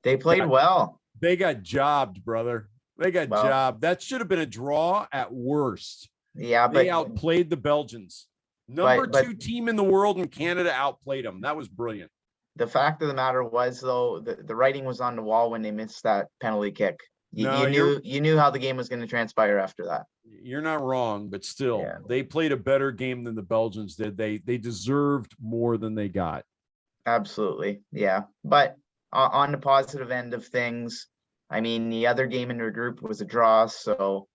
They played well. They got jobbed, brother. They got Well- jobbed. That should have been a draw at worst. Yeah, They but outplayed the Belgians. Number but- 2 team in the world, and Canada outplayed them. That was brilliant. the fact of the matter was, though, the writing was on the wall when they missed that penalty kick. No, You knew how the game was going to transpire after that. You're not wrong, but still, Yeah. they played a better game than the Belgians did. They deserved more than they got. Absolutely. Yeah. But on the positive end of things, I mean, the other game in their group was a draw. So,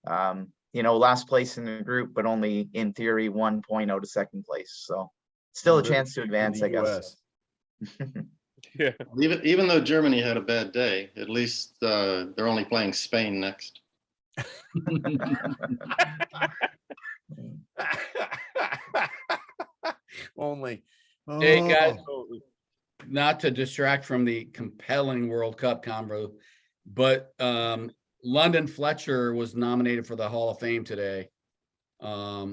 last place in the group, but only in theory 1 point out of second place. So still a Live chance to in advance, the I guess. US. Yeah. Even though Germany had a bad day, at least they're only playing Spain next. Only. Hey, guys. Oh. Not to distract from the compelling World Cup convo, but London Fletcher was nominated for the Hall of Fame today,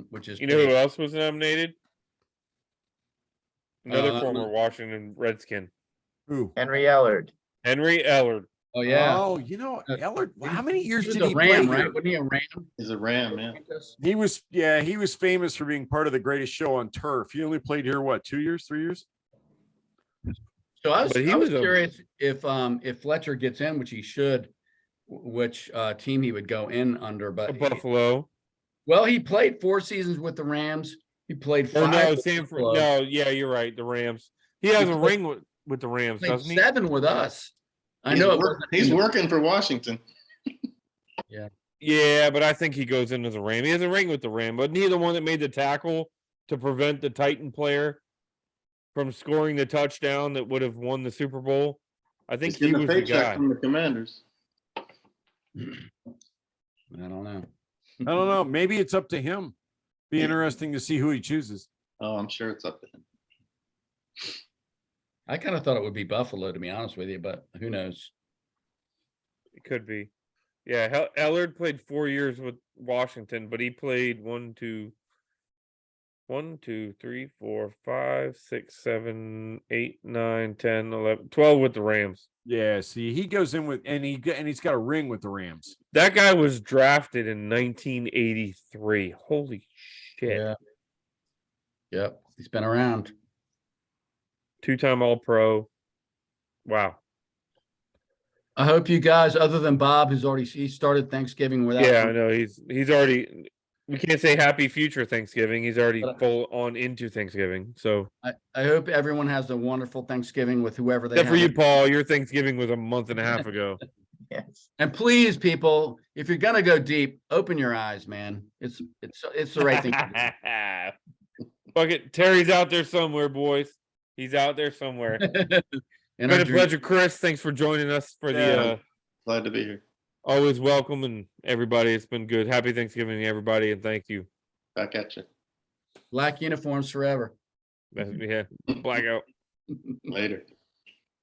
which is You know who else was nominated? Another Uh, former Washington Redskin, Who? Henry Ellard. Henry Ellard. Oh yeah, Oh, Ellard. How many years he was did a he Ram, play right? here? Wasn't he a Ram? He's a Ram, yeah. He was famous for being part of the greatest show on turf. He only played here, what, 2 years, 3 years? So I was, But he I was was a- curious if Fletcher gets in, which he should, which team he would go in under. But Buffalo. well, he played 4 seasons with the Rams. He played 5. Or no, with Sanford. Buffalo. No, yeah, you're right. The Rams. He has He a played- ring with the Rams, Played doesn't he? 7 with us. I He's know he's working for Washington. Yeah, but I think he goes into the Ram. He has a ring with the Ram, but neither one that made the tackle to prevent the Titan player from scoring the touchdown that would have won the Super Bowl. I think He's he getting was a the paycheck guy. from the Commanders. I don't know. I don't know. Maybe it's up to him. Be interesting to see who he chooses. Oh, I'm sure it's up to him. I kind of thought it would be Buffalo, to be honest with you, but who knows? It could be. Yeah, Ellard played 4 years with Washington, but he played 1, 2, 3, 4, 5, 6, 7, 8, 9, 10, 11, 12 with the Rams. Yeah, see, he goes in with and he's got a ring with the Rams. That guy was drafted in 1983. Holy shit. Yeah. Yep. He's been around. 2-time All-Pro. Wow. I hope you guys, other than Bob, he started Thanksgiving without. Yeah, I know. He's already. We can't say happy future Thanksgiving. He's already full on into Thanksgiving. So I hope everyone has a wonderful Thanksgiving with whoever they except for have. you, Paul. Your Thanksgiving was a month and a half ago. Yes. And please, people, if you're gonna go deep, open your eyes, man. It's the right thing to Fuck it. Terry's out there somewhere, boys. He's out there somewhere. do. It's been a pleasure, Chris. Thanks for joining us for the Glad to be here. always welcome and everybody. It's been good. Happy Thanksgiving to everybody and thank you. Back at you. Black uniforms forever. Yeah, blackout. Later.